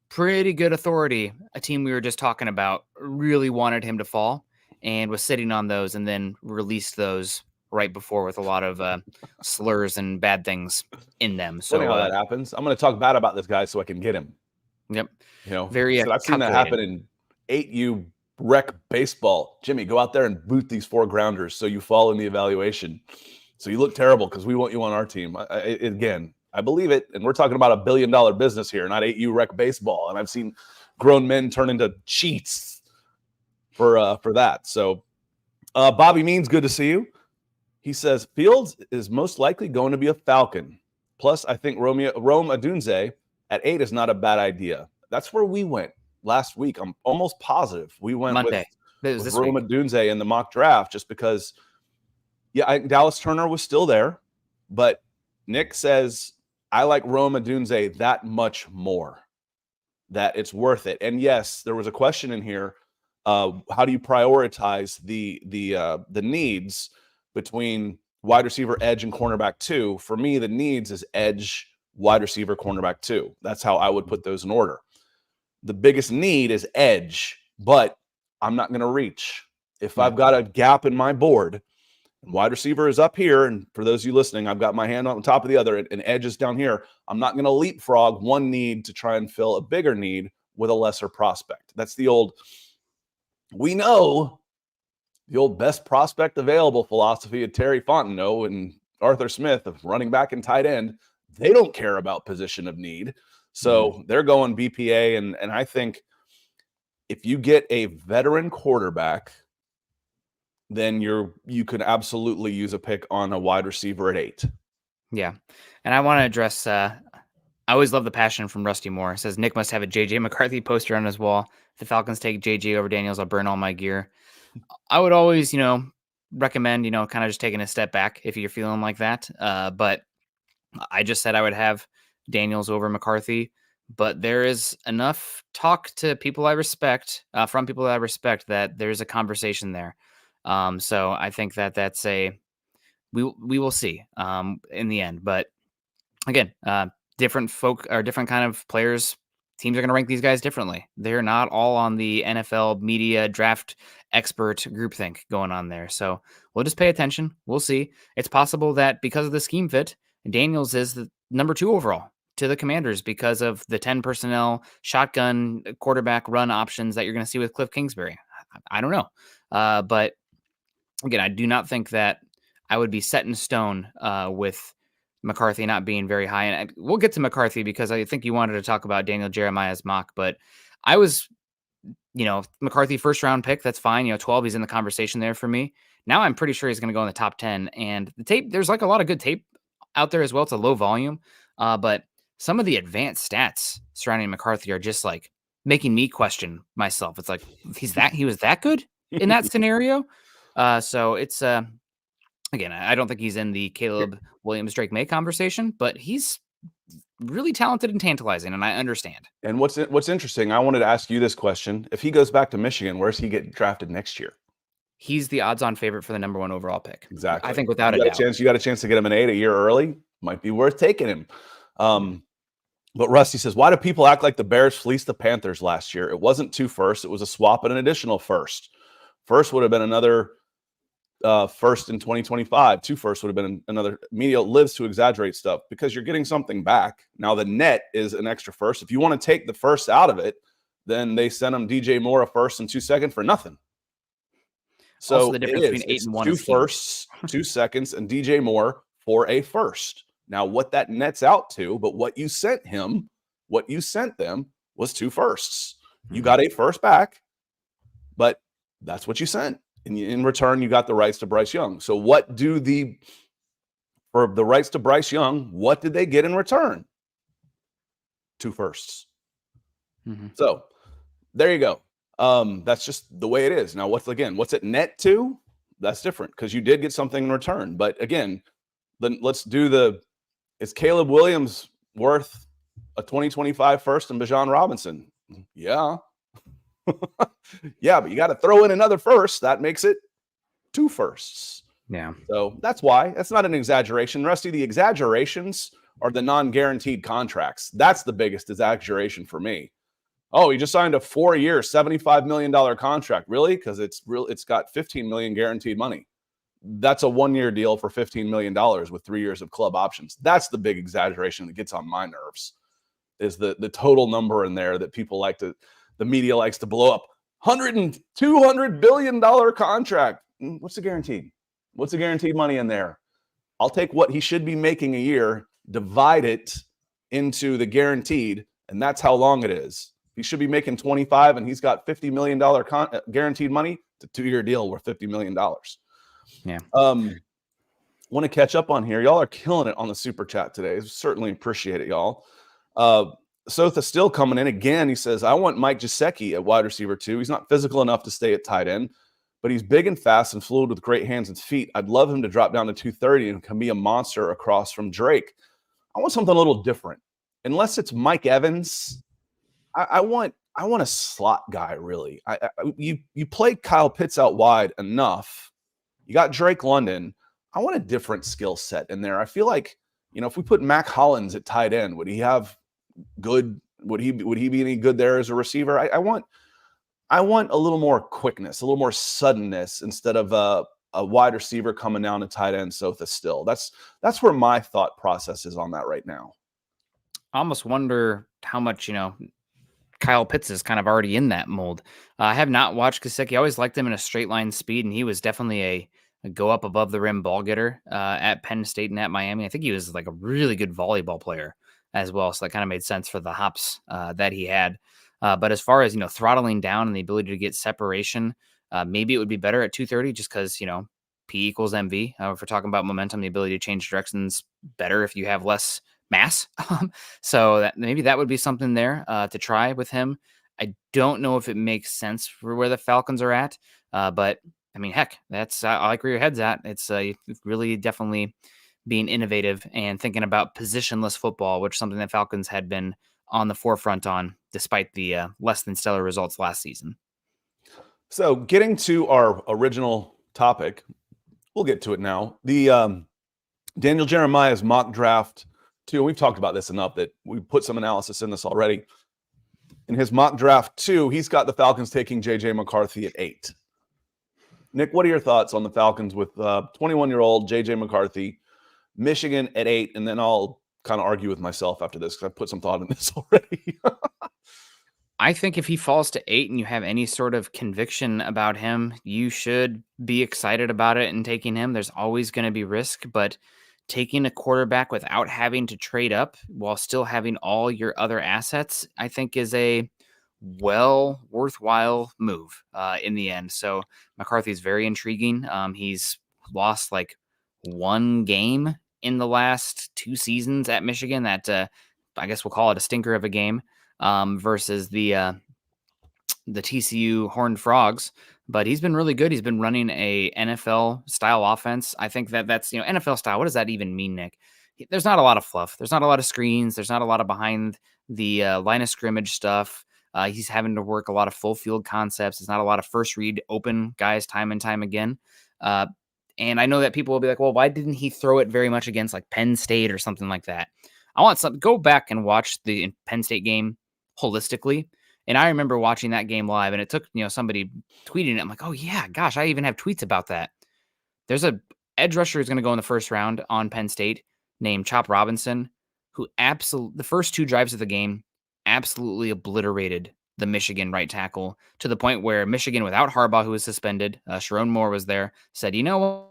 Pretty good authority. A team we were just talking about really wanted him to fall and was sitting on those, and then released those right before with a lot of slurs and bad things in them. So funny how that happens. I'm going to talk bad about this guy so I can get him. Yep. You know, very. I've seen that happen in 8U rec baseball. Jimmy, go out there and boot these 4 grounders so you fall in the evaluation. So you look terrible because we want you on our team. Again, I believe it. And we're talking about $1 billion business here, not 8U rec baseball. And I've seen grown men turn into cheats for that. So Bobby Means, good to see you. He says Fields is most likely going to be a Falcon. Plus, I think Rome Odunze at 8 is not a bad idea. That's where we went last week. I'm almost positive we went Monday. with Rome Odunze in the mock draft, just because, Dallas Turner was still there, but Nick says I like Rome Odunze that much more, that it's worth it. And yes, there was a question in here. How do you prioritize the needs between wide receiver, edge, and cornerback 2? For me, the needs is edge, wide receiver, cornerback 2. That's how I would put those in order. The biggest need is edge, but I'm not going to reach. If I've got a gap in my board, and wide receiver is up here, and for those of you listening, I've got my hand on the top of the other, and edge is down here, I'm not going to leapfrog one need to try and fill a bigger need with a lesser prospect. That's the old, we know, the old best prospect available philosophy of Terry Fontenot and Arthur Smith of running back and tight end. They don't care about position of need. So they're going BPA. And I think if you get a veteran quarterback, then you could absolutely use a pick on a wide receiver at 8. Yeah. And I want to address, I always love the passion from Rusty Moore. It says Nick must have a JJ McCarthy poster on his wall. If the Falcons take JJ over Daniels, I'll burn all my gear. I would always, recommend, kind of just taking a step back if you're feeling like that. But I just said I would have Daniels over McCarthy, but there is enough talk to people I respect, from people that I respect, that there's a conversation there. So I think that that's we will see in the end. But again, different folk or different kind of players, teams are going to rank these guys differently. They're not all on the NFL media draft expert groupthink going on there. So we'll just pay attention. We'll see. It's possible that because of the scheme fit, Daniels is the number 2 overall to the Commanders because of the 10 personnel shotgun quarterback run options that you're going to see with Cliff Kingsbury. I don't know. But again, I do not think that I would be set in stone with McCarthy not being very high. And we'll get to McCarthy because I think you wanted to talk about Daniel Jeremiah's mock, but I was, McCarthy first round pick. That's fine. 12, he's in the conversation there for me. Now I'm pretty sure he's going to go in the top 10, and the tape, there's like a lot of good tape out there as well. It's a low volume, but some of the advanced stats surrounding McCarthy are just like making me question myself. It's like, he was that good in that scenario. So it's, again, I don't think he's in the Caleb Williams, Drake May conversation, but he's really talented and tantalizing, and I understand. And what's interesting, I wanted to ask you this question. If he goes back to Michigan, where's he get drafted next year? He's the odds-on favorite for the number 1 overall pick. Exactly. I think without a doubt. You got a chance to get him an 8 a year early. Might be worth taking him. But Rusty says, why do people act like the Bears fleeced the Panthers last year? It wasn't 2 firsts. It was a swap and an additional first. First would have been another first in 2025. 2 firsts would have been another. Media lives to exaggerate stuff because you're getting something back. Now the net is an extra first. If you want to take the first out of it, then they send him DJ Moore a first and 2 seconds for nothing. So also the difference between 8 and 1 2 is firsts, 2 seconds, and DJ Moore for a first. Now, what that nets out to, but what you sent them was 2 firsts. You got a first back, but that's what you sent. And in return, you got the rights to Bryce Young. So for the rights to Bryce Young, what did they get in return? 2 firsts. Mm-hmm. So there you go. That's just the way it is. Now, what's it net to? That's different because you did get something in return. But again, then let's do is Caleb Williams worth a 2025 first and Bijan Robinson? Yeah. Yeah, but you got to throw in another first. That makes it 2 firsts. Yeah. So that's why. That's not an exaggeration. Rusty, the exaggerations are the non-guaranteed contracts. That's the biggest exaggeration for me. Oh, he just signed a 4-year, $75 million contract. Really? Because it's got $15 million guaranteed money. That's a 1-year deal for $15 million with 3 years of club options. That's the big exaggeration that gets on my nerves, is the total number in there that the media likes to blow up. $200 billion contract. What's the guaranteed? What's the guaranteed money in there? I'll take what he should be making a year, divide it into the guaranteed, and that's how long it is. He should be making 25 and he's got $50 million guaranteed money. It's a 2-year deal worth $50 million. Yeah. Want to catch up on here. Y'all are killing it on the super chat today. Certainly appreciate it, y'all. Sotha still coming in again. He says, I want Mike Gesicki at wide receiver 2. He's not physical enough to stay at tight end, but he's big and fast and fluid with great hands and feet. I'd love him to drop down to 230 and can be a monster across from Drake. I want something a little different. Unless it's Mike Evans, I want a slot guy, really. You play Kyle Pitts out wide enough. You got Drake London. I want a different skill set in there. I feel like, if we put Mac Hollins at tight end, would he have good? Would he be any good there as a receiver? I want a little more quickness, a little more suddenness instead of a wide receiver coming down to tight end. Sotha still. That's where my thought process is on that right now. I almost wonder how much, Kyle Pitts is kind of already in that mold. I have not watched Gesicki. I always liked him in a straight line speed, and he was definitely a go up above the rim ball getter at Penn State and at Miami. I think he was like a really good volleyball player as well, so that kind of made sense for the hops that he had. But as far as, throttling down and the ability to get separation, maybe it would be better at 230 just because, P equals MV. If we're talking about momentum, the ability to change directions better if you have less mass. So maybe that would be something there to try with him. I don't know if it makes sense for where the Falcons are at, but I mean, heck, that's I like where your head's at. It's really definitely being innovative and thinking about positionless football, which is something that Falcons had been on the forefront on, despite the less than stellar results last season. So getting to our original topic, we'll get to it now. The Daniel Jeremiah's mock draft 2, we've talked about this enough that we put some analysis in this already. In his mock draft 2, he's got the Falcons taking J.J. McCarthy at 8. Nick, what are your thoughts on the Falcons with 21-year-old J.J. McCarthy, Michigan at 8, and then I'll kind of argue with myself after this because I put some thought in this already. I think if he falls to 8 and you have any sort of conviction about him, you should be excited about it and taking him. There's always going to be risk, but taking a quarterback without having to trade up while still having all your other assets, I think is a worthwhile move in the end. So McCarthy's very intriguing. He's lost like 1 game in the last 2 seasons at Michigan. That I guess we'll call it a stinker of a game versus the TCU Horned Frogs. But he's been really good. He's been running a NFL style offense. I think that's NFL style. What does that even mean, Nick? there's not a lot of fluff. There's not a lot of screens. There's not a lot of behind the line of scrimmage stuff. He's having to work a lot of full field concepts. It's not a lot of first read open guys time and time again. And I know that people will be like, well, why didn't he throw it very much against like Penn State or something like that? I want some go back and watch the Penn State game holistically. And I remember watching that game live, and it took, somebody tweeting it. I'm like, oh yeah, gosh, I even have tweets about that. There's a edge rusher who's going to go in the first round on Penn State named Chop Robinson, who the first 2 drives of the game absolutely obliterated the Michigan right tackle to the point where Michigan, without Harbaugh, who was suspended, Sharon Moore was there, said, you know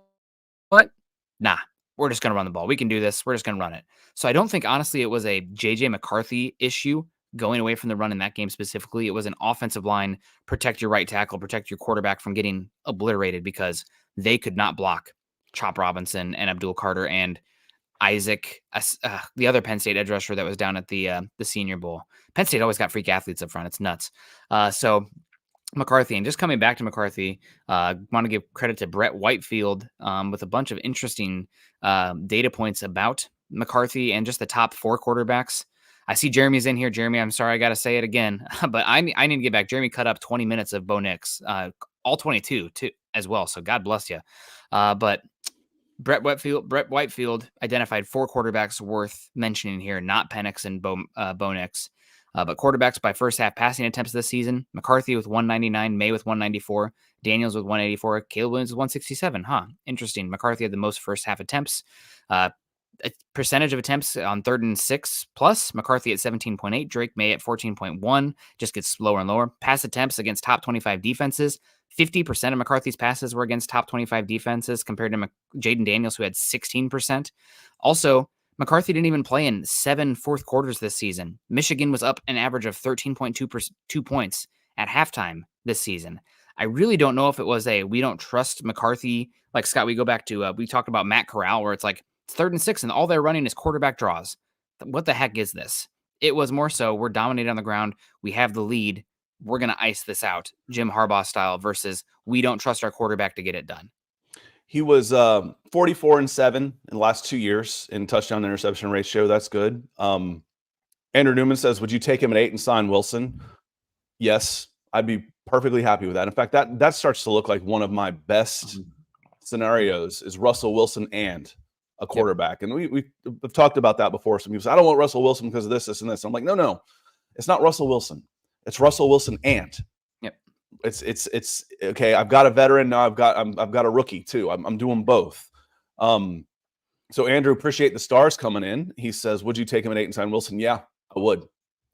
what? Nah, we're just going to run the ball. We can do this. We're just going to run it. So I don't think, honestly, it was a J.J. McCarthy issue going away from the run in that game specifically. It was an offensive line, protect your right tackle, protect your quarterback from getting obliterated because they could not block Chop Robinson and Abdul Carter and Isaac, the other Penn State edge rusher that was down at the Senior Bowl. Penn State always got freak athletes up front. It's nuts. So McCarthy, and just coming back to McCarthy, want to give credit to Brett Whitefield with a bunch of interesting data points about McCarthy and just the top 4 quarterbacks. I see Jeremy's in here. Jeremy, I'm sorry, I got to say it again, but I need to get back. Jeremy cut up 20 minutes of Bo Nix, all 22 too, as well. So God bless you. But Brett Whitefield identified 4 quarterbacks worth mentioning here, not Penix and Bo Nix. But quarterbacks by first half passing attempts this season: McCarthy with 199, May with 194, Daniels with 184, Caleb Williams with 167. Interesting. McCarthy had the most first half attempts. A percentage of attempts on 3rd and 6 plus, McCarthy at 17.8, Drake May at 14.1, just gets lower and lower. Pass attempts against top 25 defenses, 50% of McCarthy's passes were against top 25 defenses compared to Jaden Daniels, who had 16%. Also, McCarthy didn't even play in 7 fourth quarters this season. Michigan was up an average of 13.2 points at halftime this season. I really don't know if it was we don't trust McCarthy. Like, Scott, we go back to, we talked about Matt Corral, where it's like, it's 3rd and 6, and all they're running is quarterback draws. What the heck is this? It was more so, we're dominating on the ground. We have the lead. We're going to ice this out, Jim Harbaugh style, versus we don't trust our quarterback to get it done. He was 44-7 in the last 2 years in touchdown interception ratio. That's good. Andrew Newman says, would you take him at 8 and sign Wilson? Yes, I'd be perfectly happy with that. In fact, that starts to look like one of my best scenarios is Russell Wilson and a quarterback. Yep. And we've talked about that before. Some people say, I don't want Russell Wilson because of this, and this. I'm like, no, it's not Russell Wilson. It's Russell Wilson and. Yep. It's okay. I've got a veteran now. I've got a rookie too. I'm doing both. So Andrew, appreciate the stars coming in. He says, would you take him at 8 and sign Wilson? Yeah, I would.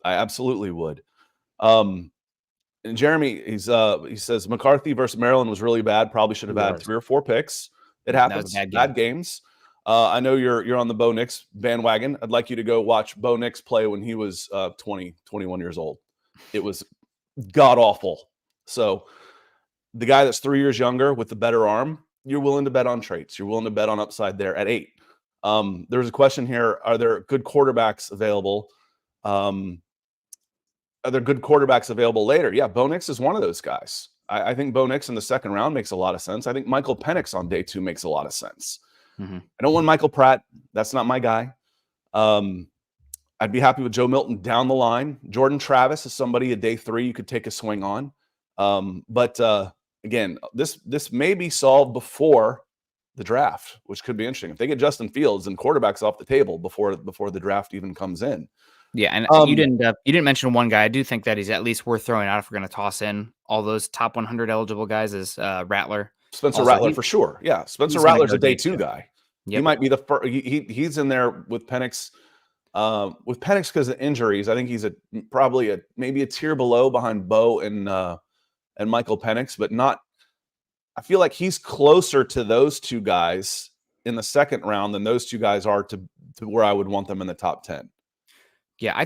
I absolutely would. And Jeremy, he says McCarthy versus Maryland was really bad. Probably should have had 3 or 4 picks. It happens. Bad games. I know you're on the Bo Nix bandwagon. I'd like you to go watch Bo Nix play when he was 21 years old. It was god awful. So the guy that's 3 years younger with the better arm, you're willing to bet on traits. You're willing to bet on upside there at 8. There's a question here. Are there good quarterbacks available? Are there good quarterbacks available later? Yeah, Bo Nix is one of those guys. I think Bo Nix in the 2nd round makes a lot of sense. I think Michael Penix on day 2 makes a lot of sense. Mm-hmm. I don't want Michael Pratt. That's not my guy. I'd be happy with Joe Milton down the line. Jordan Travis is somebody at day 3 you could take a swing on. But again, this may be solved before the draft, which could be interesting. If they get Justin Fields and quarterbacks off the table before the draft even comes in. Yeah, and you didn't mention one guy. I do think that he's at least worth throwing out if we're going to toss in all those top 100 eligible guys. Is Rattler, Spencer also, Rattler for sure. Yeah, Spencer Rattler's a day 2 guy. Yep. He might be the first. He's in there with Penix. With Penix because of injuries, I think he's probably maybe a tier below behind Bo and Michael Penix, but not. I feel like he's closer to those 2 guys in the 2nd round than those 2 guys are to where I would want them in the top 10. Yeah,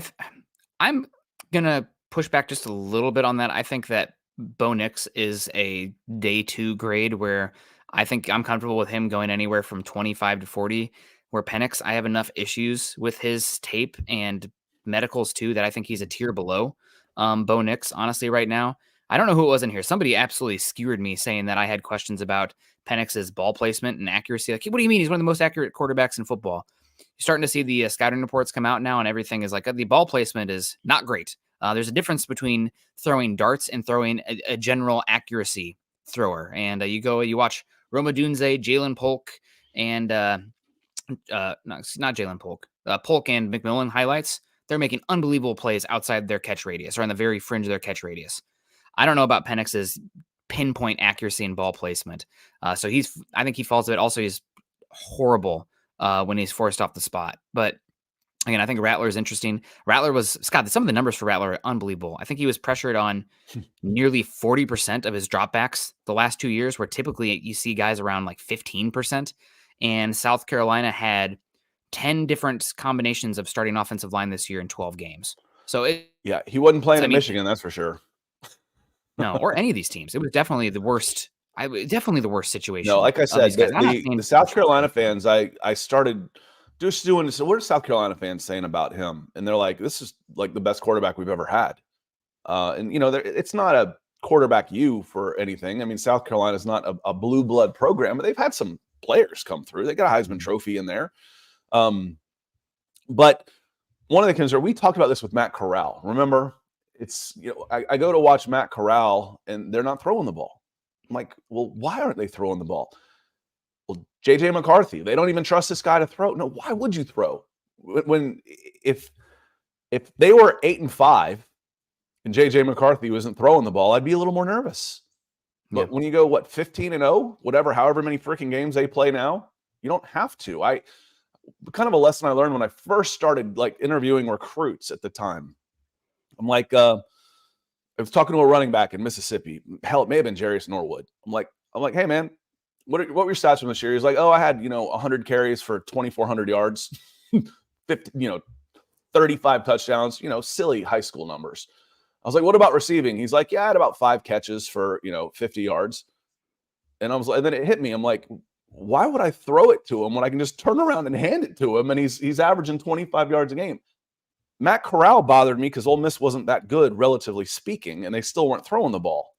I'm gonna push back just a little bit on that. I think that Bo Nix is a day 2 grade where I think I'm comfortable with him going anywhere from 25 to 40. Where Penix, I have enough issues with his tape and medicals too that I think he's a tier below Bo Nix, honestly, right now. I don't know who it was in here. Somebody absolutely skewered me saying that I had questions about Penix's ball placement and accuracy. Like, what do you mean? He's one of the most accurate quarterbacks in football. starting to see the scouting reports come out now, and everything is like the ball placement is not great. There's a difference between throwing darts and throwing a general accuracy thrower. And you watch Roma Dunze, Jalen Polk, and no, it's not Jalen Polk. Polk and McMillan highlights. They're making unbelievable plays outside their catch radius or on the very fringe of their catch radius. I don't know about Penix's pinpoint accuracy and ball placement. So I think he falls a bit. Also, he's horrible when he's forced off the spot. But again, I think Rattler is interesting. Scott, some of the numbers for Rattler are unbelievable. I think he was pressured on nearly 40% of his dropbacks the last 2 years, where typically you see guys around like 15%. And South Carolina had 10 different combinations of starting offensive line this year in 12 games. So he wasn't playing at Michigan, that's for sure. No, or any of these teams. It was definitely the worst. Definitely the worst situation. No, like I said, the South Carolina fans, I started just doing this. So what are South Carolina fans saying about him? And they're like, this is like the best quarterback we've ever had. And, it's not a quarterback for anything. I mean, South Carolina is not a blue blood program, but they've had some players come through. They got a Heisman Trophy in there. But one of the concerns, we talked about this with Matt Corral. Remember, it's, I go to watch Matt Corral and they're not throwing the ball. I'm like, well, why aren't they throwing the ball? Well, JJ McCarthy, they don't even trust this guy to throw. No, why would you throw? If they were 8-5 and JJ McCarthy wasn't throwing the ball, I'd be a little more nervous. But when you go 15-0, however many freaking games they play now, you don't have to. Kind of a lesson I learned when I first started interviewing recruits at the time. I'm like, I was talking to a running back in Mississippi. Hell, it may have been Jarius Norwood. I'm like, hey man, what were your stats from this year? He's like, oh, I had 100 carries for 2,400 yards, 35 touchdowns. Silly high school numbers. I was like, what about receiving? He's like, yeah, I had about 5 catches for 50 yards. And I was like, and then it hit me. I'm like, why would I throw it to him when I can just turn around and hand it to him and he's averaging 25 yards a game? Matt Corral bothered me because Ole Miss wasn't that good, relatively speaking, and they still weren't throwing the ball.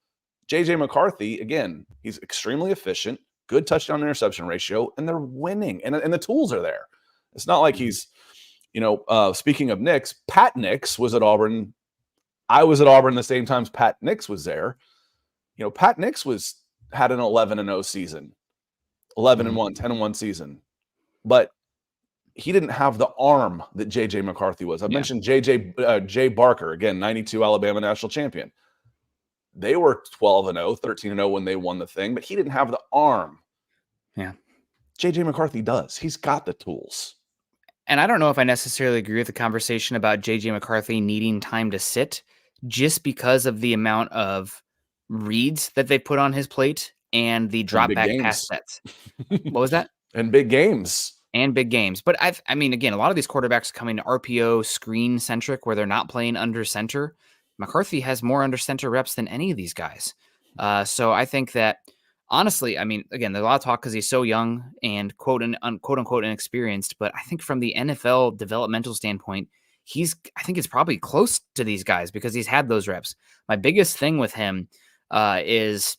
JJ McCarthy, again, he's extremely efficient, good touchdown interception ratio, and they're winning, and the tools are there. It's not like he's, speaking of Nix, Pat Nix was at Auburn. I was at Auburn the same time Pat Nix was there. Pat Nix had an 11-0 season, 11-1, 10-1 season, but he didn't have the arm that J.J. McCarthy was. I mentioned Jay Barker, again, 92 Alabama national champion. They were 12-0, 13-0 when they won the thing, but he didn't have the arm. Yeah. J.J. McCarthy does. He's got the tools. And I don't know if I necessarily agree with the conversation about J.J. McCarthy needing time to sit just because of the amount of reads that they put on his plate and the drop back pass sets. What was that? And big games. And big games. But I mean, again, a lot of these quarterbacks come into RPO screen centric where they're not playing under center. McCarthy has more under center reps than any of these guys. So I think that honestly, I mean, again, there's a lot of talk because he's so young and quote unquote inexperienced. But I think from the NFL developmental standpoint, I think it's probably close to these guys because he's had those reps. My biggest thing with him is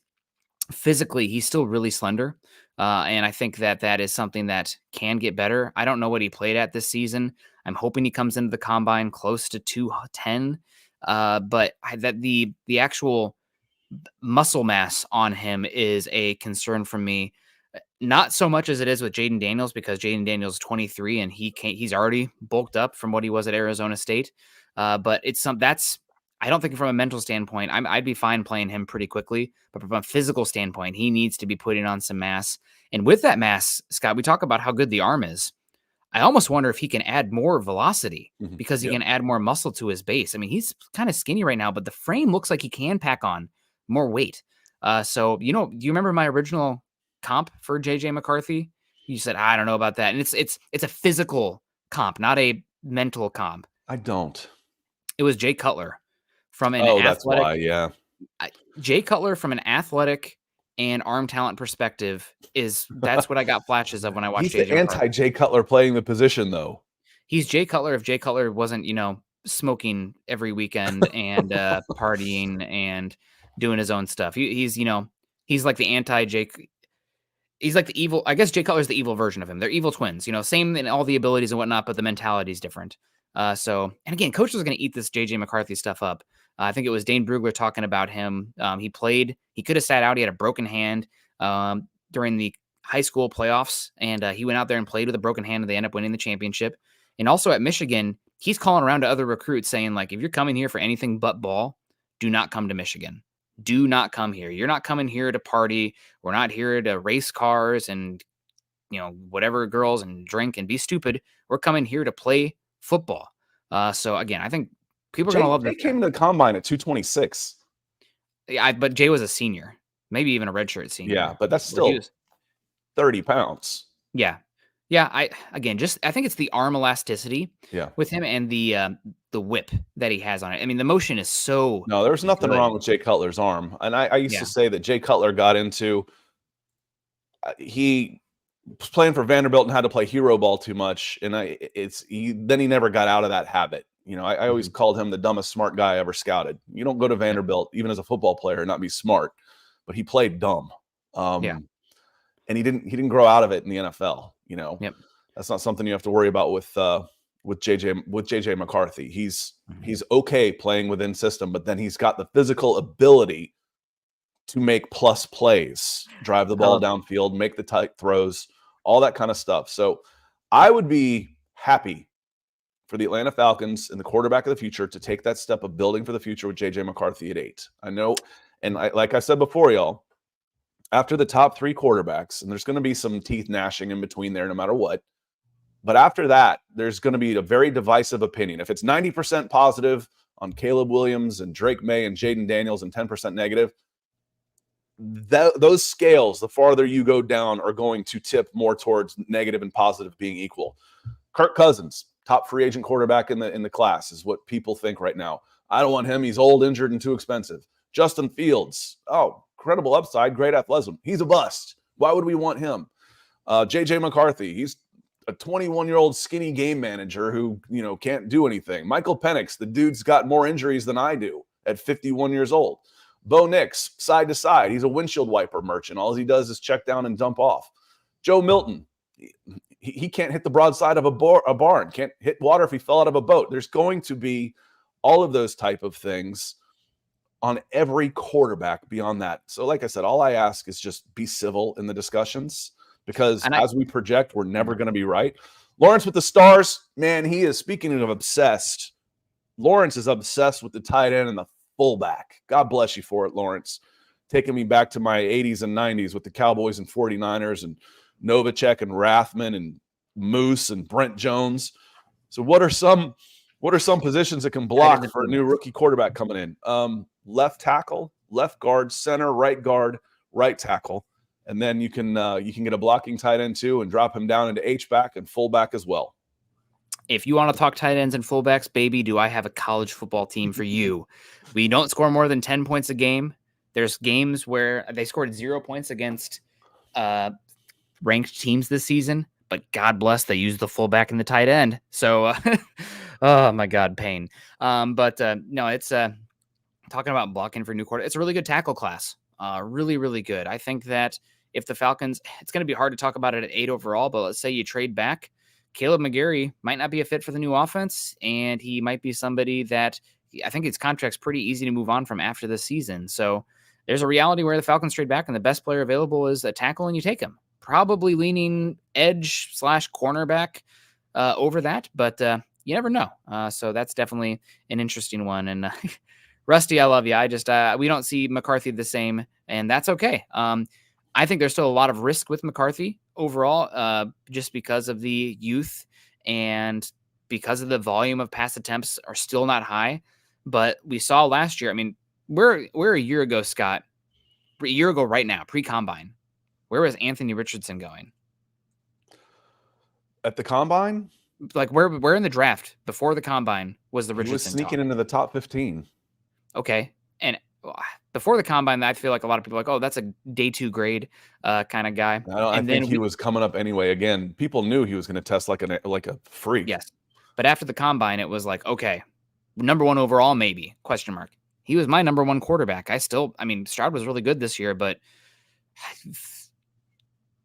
physically, he's still really slender. And I think that is something that can get better. I don't know what he played at this season. I'm hoping he comes into the combine close to 210. But the actual muscle mass on him is a concern for me. Not so much as it is with Jaden Daniels, because Jaden Daniels is 23 and he's already bulked up from what he was at Arizona State. But I don't think from a mental standpoint, I'd be fine playing him pretty quickly. But from a physical standpoint, he needs to be putting on some mass. And with that mass, Scott, we talk about how good the arm is. I almost wonder if he can add more velocity because he can add more muscle to his base. I mean, he's kind of skinny right now, but the frame looks like he can pack on more weight. So, do you remember my original comp for JJ McCarthy? You said, I don't know about that. And it's a physical comp, not a mental comp. I don't. It was Jay Cutler. From an athletic, that's why, yeah. Jay Cutler from an athletic and arm talent perspective that's what I got flashes of when I watched. He's the anti-Jay Cutler playing the position, though. He's Jay Cutler if Jay Cutler wasn't, smoking every weekend and partying and doing his own stuff. He's like the anti-Jay. he's like the evil. I guess Jay Cutler's the evil version of him. They're evil twins, same in all the abilities and whatnot, but the mentality is different. And again, coaches are going to eat this JJ McCarthy stuff up. I think it was Dane Brugler talking about him. He could have sat out. He had a broken hand during the high school playoffs, and he went out there and played with a broken hand, and they ended up winning the championship. And also at Michigan, he's calling around to other recruits saying, like, if you're coming here for anything but ball, do not come to Michigan. Do not come here. You're not coming here to party. We're not here to race cars and, whatever girls and drink and be stupid. We're coming here to play football. So again, I think people are going to love this. Jay came to the combine at 226. Yeah, but Jay was a senior, maybe even a redshirt senior. Yeah, but that's still 30 pounds. Yeah. Yeah, I think it's the arm elasticity with him and the whip that he has on it. I mean, the motion is so No, there's nothing wrong with Jay Cutler's arm. And I used to say that Jay Cutler got into he was playing for Vanderbilt and had to play hero ball too much, and then he never got out of that habit. I always called him the dumbest smart guy I ever scouted. You don't go to Vanderbilt even as a football player and not be smart, but he played dumb. And he didn't grow out of it in the NFL. That's not something you have to worry about with JJ McCarthy. He's okay playing within system, but then he's got the physical ability to make plus plays, drive the ball downfield, make the tight throws, all that kind of stuff. So I would be happy for the Atlanta Falcons and the quarterback of the future to take that step of building for the future with JJ McCarthy at 8. I know, and like I said before, y'all, after the top 3 quarterbacks, and there's going to be some teeth gnashing in between there no matter what, but after that, there's going to be a very divisive opinion. If it's 90% positive on Caleb Williams and Drake May and Jaden Daniels and 10% negative, those scales, the farther you go down, are going to tip more towards negative and positive being equal. Kirk Cousins, top free agent quarterback in the class, is what people think right now. I don't want him. He's old, injured, and too expensive. Justin Fields, incredible upside, great athleticism. He's a bust. Why would we want him? JJ McCarthy, he's a 21-year-old skinny game manager who, can't do anything. Michael Penix, the dude's got more injuries than I do at 51 years old. Bo Nix, side to side, he's a windshield wiper merchant. All he does is check down and dump off. Joe Milton, he can't hit the broadside of a barn, can't hit water if he fell out of a boat. There's going to be all of those type of things on every quarterback beyond that. So like I said, all I ask is just be civil in the discussions, because as we project, we're never going to be right. Lawrence with the stars, man, he is, speaking of obsessed, Lawrence is obsessed with the tight end and the fullback. God bless you for it, Lawrence. Taking me back to my 80s and 90s with the Cowboys and 49ers and Novacek and Rathman and Moose and Brent Jones. So what are some positions that can block for a new rookie quarterback coming in? Left tackle, left guard, center, right tackle, and then you can get a blocking tight end too and drop him down into H-back and fullback as well. If you want to talk tight ends and fullbacks, baby, do I have a college football team for you. We don't score more than 10 points a game. There's games where they scored 0 points against ranked teams this season, but God bless, they used the fullback and the tight end. So, oh my God, pain. No, it's talking about blocking for new quarter. It's a really good tackle class. Really, really good. I think that if the Falcons, it's going to be hard to talk about it at 8 overall, but let's say you trade back, Caleb McGarry might not be a fit for the new offense, and he might be somebody that I think his contract's pretty easy to move on from after this season. So there's a reality where the Falcons trade back and the best player available is a tackle, and you take him. Probably leaning edge / cornerback over that, but you never know. So that's definitely an interesting one. And Rusty, I love you. I just we don't see McCarthy the same, and that's okay. I think there's still a lot of risk with McCarthy overall, just because of the youth and because of the volume of pass attempts are still not high. But we saw last year. I mean, we're a year ago, Scott. A year ago, right now, pre-combine. Where was Anthony Richardson going? At the combine? Like where in the draft before the combine was the Richardson? He was sneaking into the top 15. Okay, and before the combine, I feel like a lot of people are like, oh, that's a day 2 grade kind of guy. I think he was coming up anyway. Again, people knew he was going to test like a freak. Yes, but after the combine, it was like, okay, number 1 overall, maybe ? He was my number 1 quarterback. Stroud was really good this year, but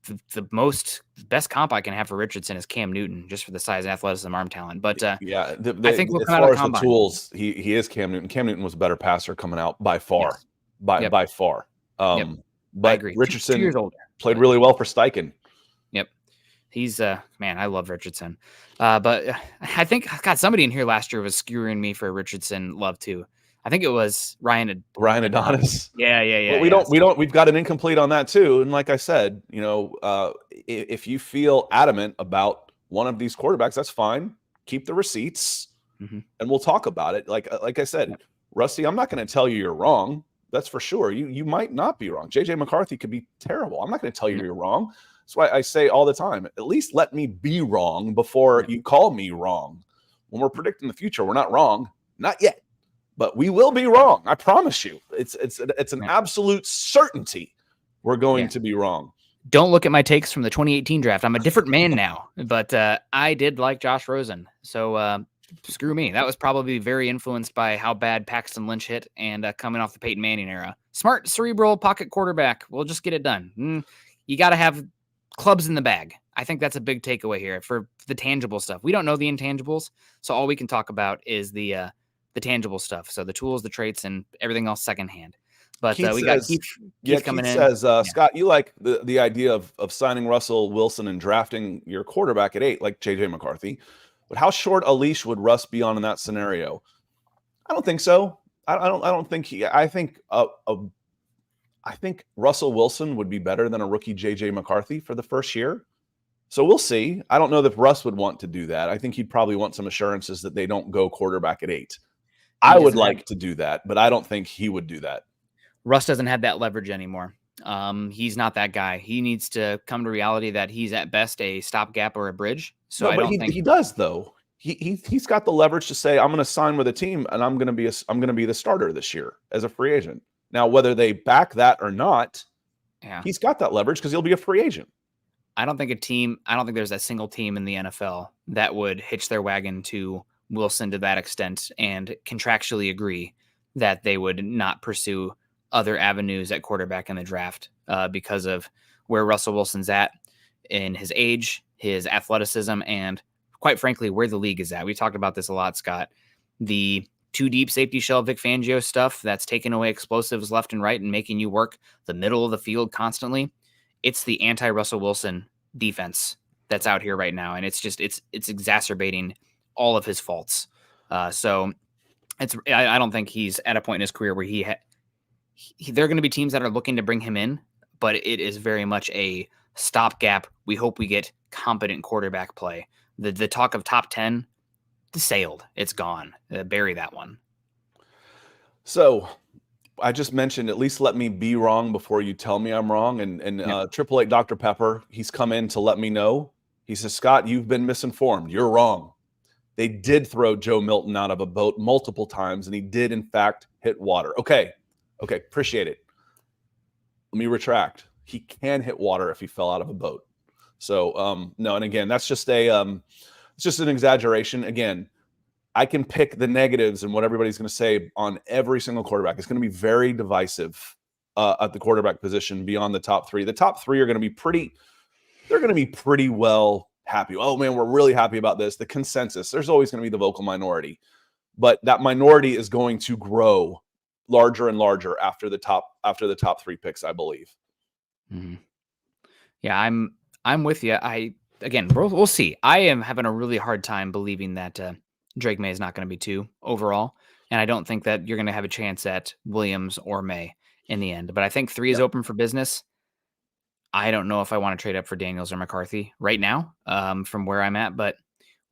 the best comp I can have for Richardson is Cam Newton, just for the size, athleticism, arm talent. But yeah, I think we'll as come out far of as the the combine. tools, he is Cam Newton. Cam Newton was a better passer coming out by far, Yes. by far. Yep. I But agree. Richardson 2 years older. played really well for Steichen. Yep. He's man, I love Richardson. But I think God, somebody in here last year was skewering me for Richardson love too. I think it was Ryan Adonis. Yeah. Well, we've got an incomplete on that too. And like I said, if you feel adamant about one of these quarterbacks, that's fine. Keep the receipts and we'll talk about it. Like I said, Rusty, I'm not going to tell you you're wrong. That's for sure. You might not be wrong. JJ McCarthy could be terrible. I'm not going to tell you you're wrong. That's why I say all the time, at least let me be wrong before you call me wrong. When we're predicting the future, we're not wrong. Not yet. But we will be wrong. I promise you. It's an absolute certainty we're going to be wrong. Don't look at my takes from the 2018 draft. I'm a different man now. But I did like Josh Rosen. So screw me. That was probably very influenced by how bad Paxton Lynch hit and coming off the Peyton Manning era. Smart, cerebral, pocket quarterback. We'll just get it done. You got to have clubs in the bag. I think that's a big takeaway here for the tangible stuff. We don't know the intangibles. So all we can talk about is the tangible stuff. So the tools, the traits, and everything else secondhand. But we got Keith coming in. Says, Scott, you like the idea of signing Russell Wilson and drafting your quarterback at 8, like JJ McCarthy. But how short a leash would Russ be on in that scenario? I don't think so. I don't think I think Russell Wilson would be better than a rookie JJ McCarthy for the first year. So we'll see. I don't know that Russ would want to do that. I think he'd probably want some assurances that they don't go quarterback at 8. I would like to do that, but I don't think he would do that. Russ doesn't have that leverage anymore. He's not that guy. He needs to come to reality that he's at best a stopgap or a bridge. So I don't think he does though. He's got the leverage to say, I'm going to sign with a team and I'm going to be the starter this year as a free agent. Now, whether they back that or not, he's got that leverage because he'll be a free agent. I don't think there's a single team in the NFL that would hitch their wagon to Wilson to that extent and contractually agree that they would not pursue other avenues at quarterback in the draft because of where Russell Wilson's at in his age, his athleticism, and quite frankly, where the league is at. We talked about this a lot, Scott. The too deep safety shell Vic Fangio stuff that's taking away explosives left and right and making you work the middle of the field constantly. It's the anti-Russell Wilson defense that's out here right now. And it's exacerbating all of his faults. So I don't think he's at a point in his career where there are going to be teams that are looking to bring him in, but it is very much a stopgap. We hope we get competent quarterback play. The talk of top 10 sailed. It's gone. Bury that one. So I just mentioned, at least let me be wrong before you tell me I'm wrong. And 888 Dr. Pepper, he's come in to let me know. He says, Scott, you've been misinformed. You're wrong. They did throw Joe Milton out of a boat multiple times, and he did, in fact, hit water. Okay, appreciate it. Let me retract. He can hit water if he fell out of a boat. So, no, and again, that's just it's just an exaggeration. Again, I can pick the negatives and what everybody's going to say on every single quarterback. It's going to be very divisive at the quarterback position beyond the top 3. The top 3 are going to be pretty well happy. Oh man, we're really happy about this. The consensus, there's always going to be the vocal minority, but that minority is going to grow larger and larger after the top 3 picks, I believe. Mm-hmm. Yeah, I'm with you. We'll see. I am having a really hard time believing that Drake May is not going to be 2 overall. And I don't think that you're going to have a chance at Williams or May in the end, but I think 3 is open for business. I don't know if I want to trade up for Daniels or McCarthy right now from where I'm at, but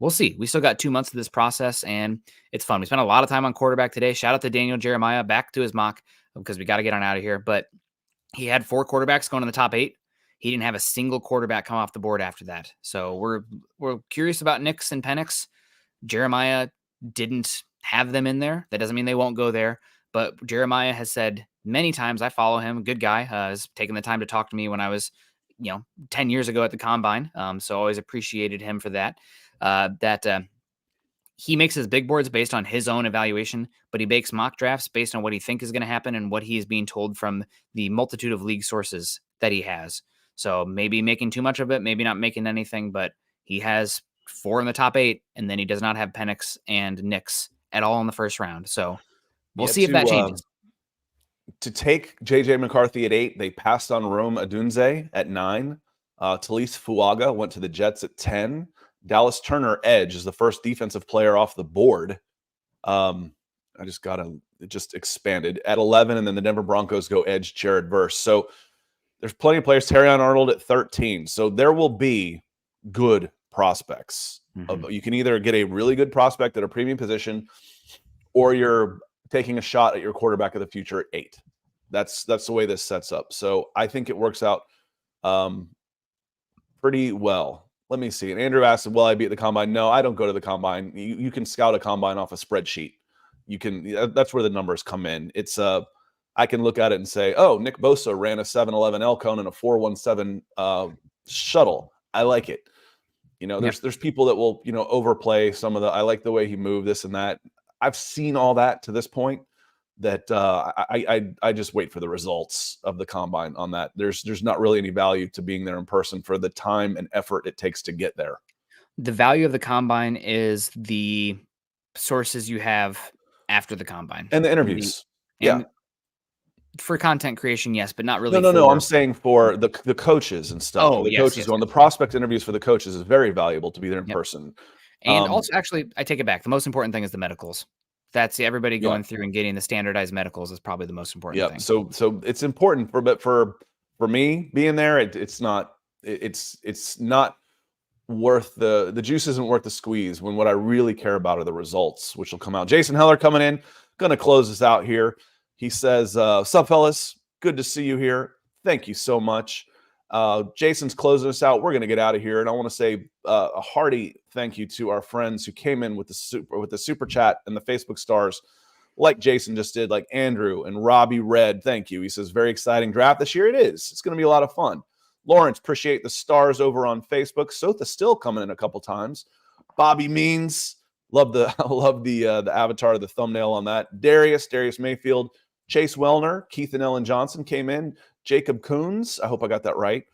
we'll see. We still got 2 months of this process, and it's fun. We spent a lot of time on quarterback today. Shout out to Daniel Jeremiah, back to his mock because we got to get on out of here. But he had 4 quarterbacks going in the top 8. He didn't have a single quarterback come off the board after that. So we're curious about Nix and Penix. Jeremiah didn't have them in there. That doesn't mean they won't go there. But Jeremiah has said many times, I follow him, good guy, has taken the time to talk to me when I was, 10 years ago at the Combine. So always appreciated him for that. He makes his big boards based on his own evaluation, but he makes mock drafts based on what he thinks is going to happen and what he is being told from the multitude of league sources that he has. So maybe making too much of it, maybe not making anything, but he has 4 in the top 8, and then he does not have Penix and Nix at all in the first round. So we'll see if that changes. To take JJ McCarthy at 8, they passed on Rome Odunze at 9. Talise Fuaga went to the Jets at 10. Dallas Turner, edge, is the first defensive player off the board. It just expanded at 11, and then the Denver Broncos go edge Jared Verse. So there's plenty of players. Terrion Arnold at 13. So there will be good prospects. You can either get a really good prospect at a premium position, or you're taking a shot at your quarterback of the future at 8. That's the way this sets up. So I think it works out pretty well. Let me see. And Andrew asked, will I be at the combine? No, I don't go to the combine. You can scout a combine off a spreadsheet. That's where the numbers come in. It's I can look at it and say, oh, Nick Bosa ran a 7-11 L cone and a 4-1-7 shuttle. I like it. There's people that will, overplay some of I like the way he moved, this and that. I've seen all that to this point that I just wait for the results of the combine on that. There's not really any value to being there in person for the time and effort it takes to get there. The value of the combine is the sources you have after the combine. And the interviews. For content creation, yes, but not really. No. I'm saying for the coaches and stuff. Oh, coaches on the prospect interviews for the coaches is very valuable to be there in person. And also, actually, I take it back. The most important thing is the medicals. That's everybody going through and getting the standardized medicals is probably the most important thing. So it's important for me being there. It's not worth the juice isn't worth the squeeze when what I really care about are the results, which will come out. Jason Heller coming in, going to close us out here. He says, sup, fellas? Good to see you here. Thank you so much. Jason's closing us out. We're going to get out of here. And I want to say a hearty thank you to our friends who came in with the super chat and the Facebook stars, like Jason just did, like Andrew and Robbie Red. Thank you. He says, very exciting draft this year. It is. It's going to be a lot of fun. Lawrence, appreciate the stars over on Facebook. Sotha still coming in a couple times. Bobby Means, love the avatar, the thumbnail on that. Darius Mayfield, Chase Wellner, Keith and Ellen Johnson came in. Jacob Coons, I hope I got that right,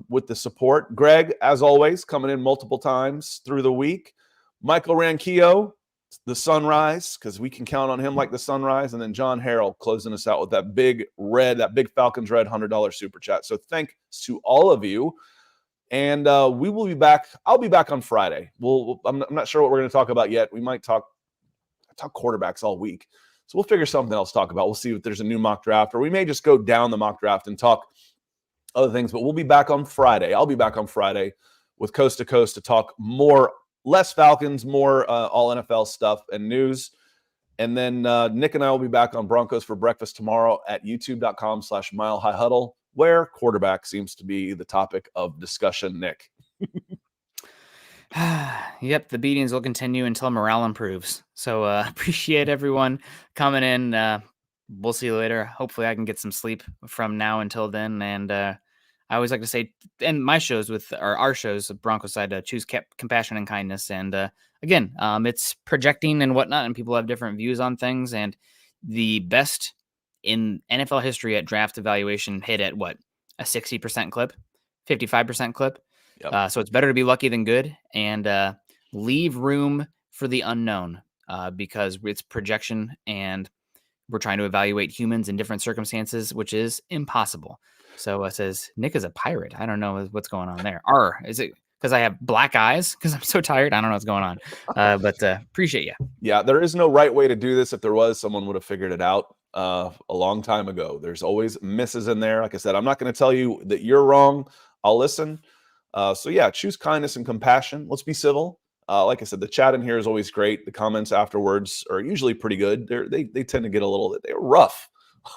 with the support. Greg, as always, coming in multiple times through the week. Michael Ranquillo, the sunrise, because we can count on him like the sunrise. And then John Harrell closing us out with that big Falcons red $100 super chat. So thanks to all of you. And we will be back. I'll be back on Friday. I'm not sure what we're going to talk about yet. We might talk quarterbacks all week. So we'll figure something else to talk about. We'll see if there's a new mock draft, or we may just go down the mock draft and talk other things. But we'll be back on Friday. I'll be back on Friday with Coast to Coast to talk less Falcons, more all NFL stuff and news. And then Nick and I will be back on Broncos for Breakfast tomorrow at youtube.com/Mile High Huddle, where quarterback seems to be the topic of discussion, Nick. Yep, the beatings will continue until morale improves. So appreciate everyone coming in. We'll see you later. Hopefully I can get some sleep from now until then. And I always like to say, and my shows our shows, Broncos side, choose compassion and kindness. And again, it's projecting and whatnot, and people have different views on things. And the best in NFL history at draft evaluation hit at what? A 60% clip, 55% clip. Yep. So it's better to be lucky than good, and leave room for the unknown because it's projection, and we're trying to evaluate humans in different circumstances, which is impossible. So it says, Nick is a pirate. I don't know what's going on there. Is it because I have black eyes because I'm so tired? I don't know what's going on, but appreciate you. Yeah, there is no right way to do this. If there was, someone would have figured it out a long time ago. There's always misses in there. Like I said, I'm not going to tell you that you're wrong. I'll listen. So yeah, choose kindness and compassion. Let's be civil. Like I said, the chat in here is always great. The comments afterwards are usually pretty good. They tend to get they were rough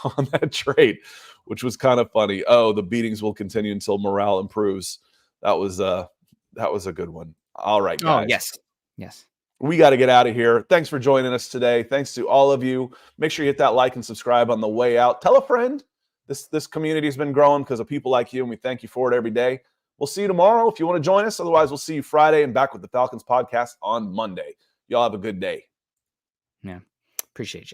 on that trade, which was kind of funny. Oh, the beatings will continue until morale improves. That was a good one. All right, guys. Oh, yes. We got to get out of here. Thanks for joining us today. Thanks to all of you. Make sure you hit that like and subscribe on the way out. Tell a friend. This community has been growing because of people like you, and we thank you for it every day. We'll see you tomorrow if you want to join us. Otherwise, we'll see you Friday and back with the Falcons podcast on Monday. Y'all have a good day. Yeah. Appreciate you.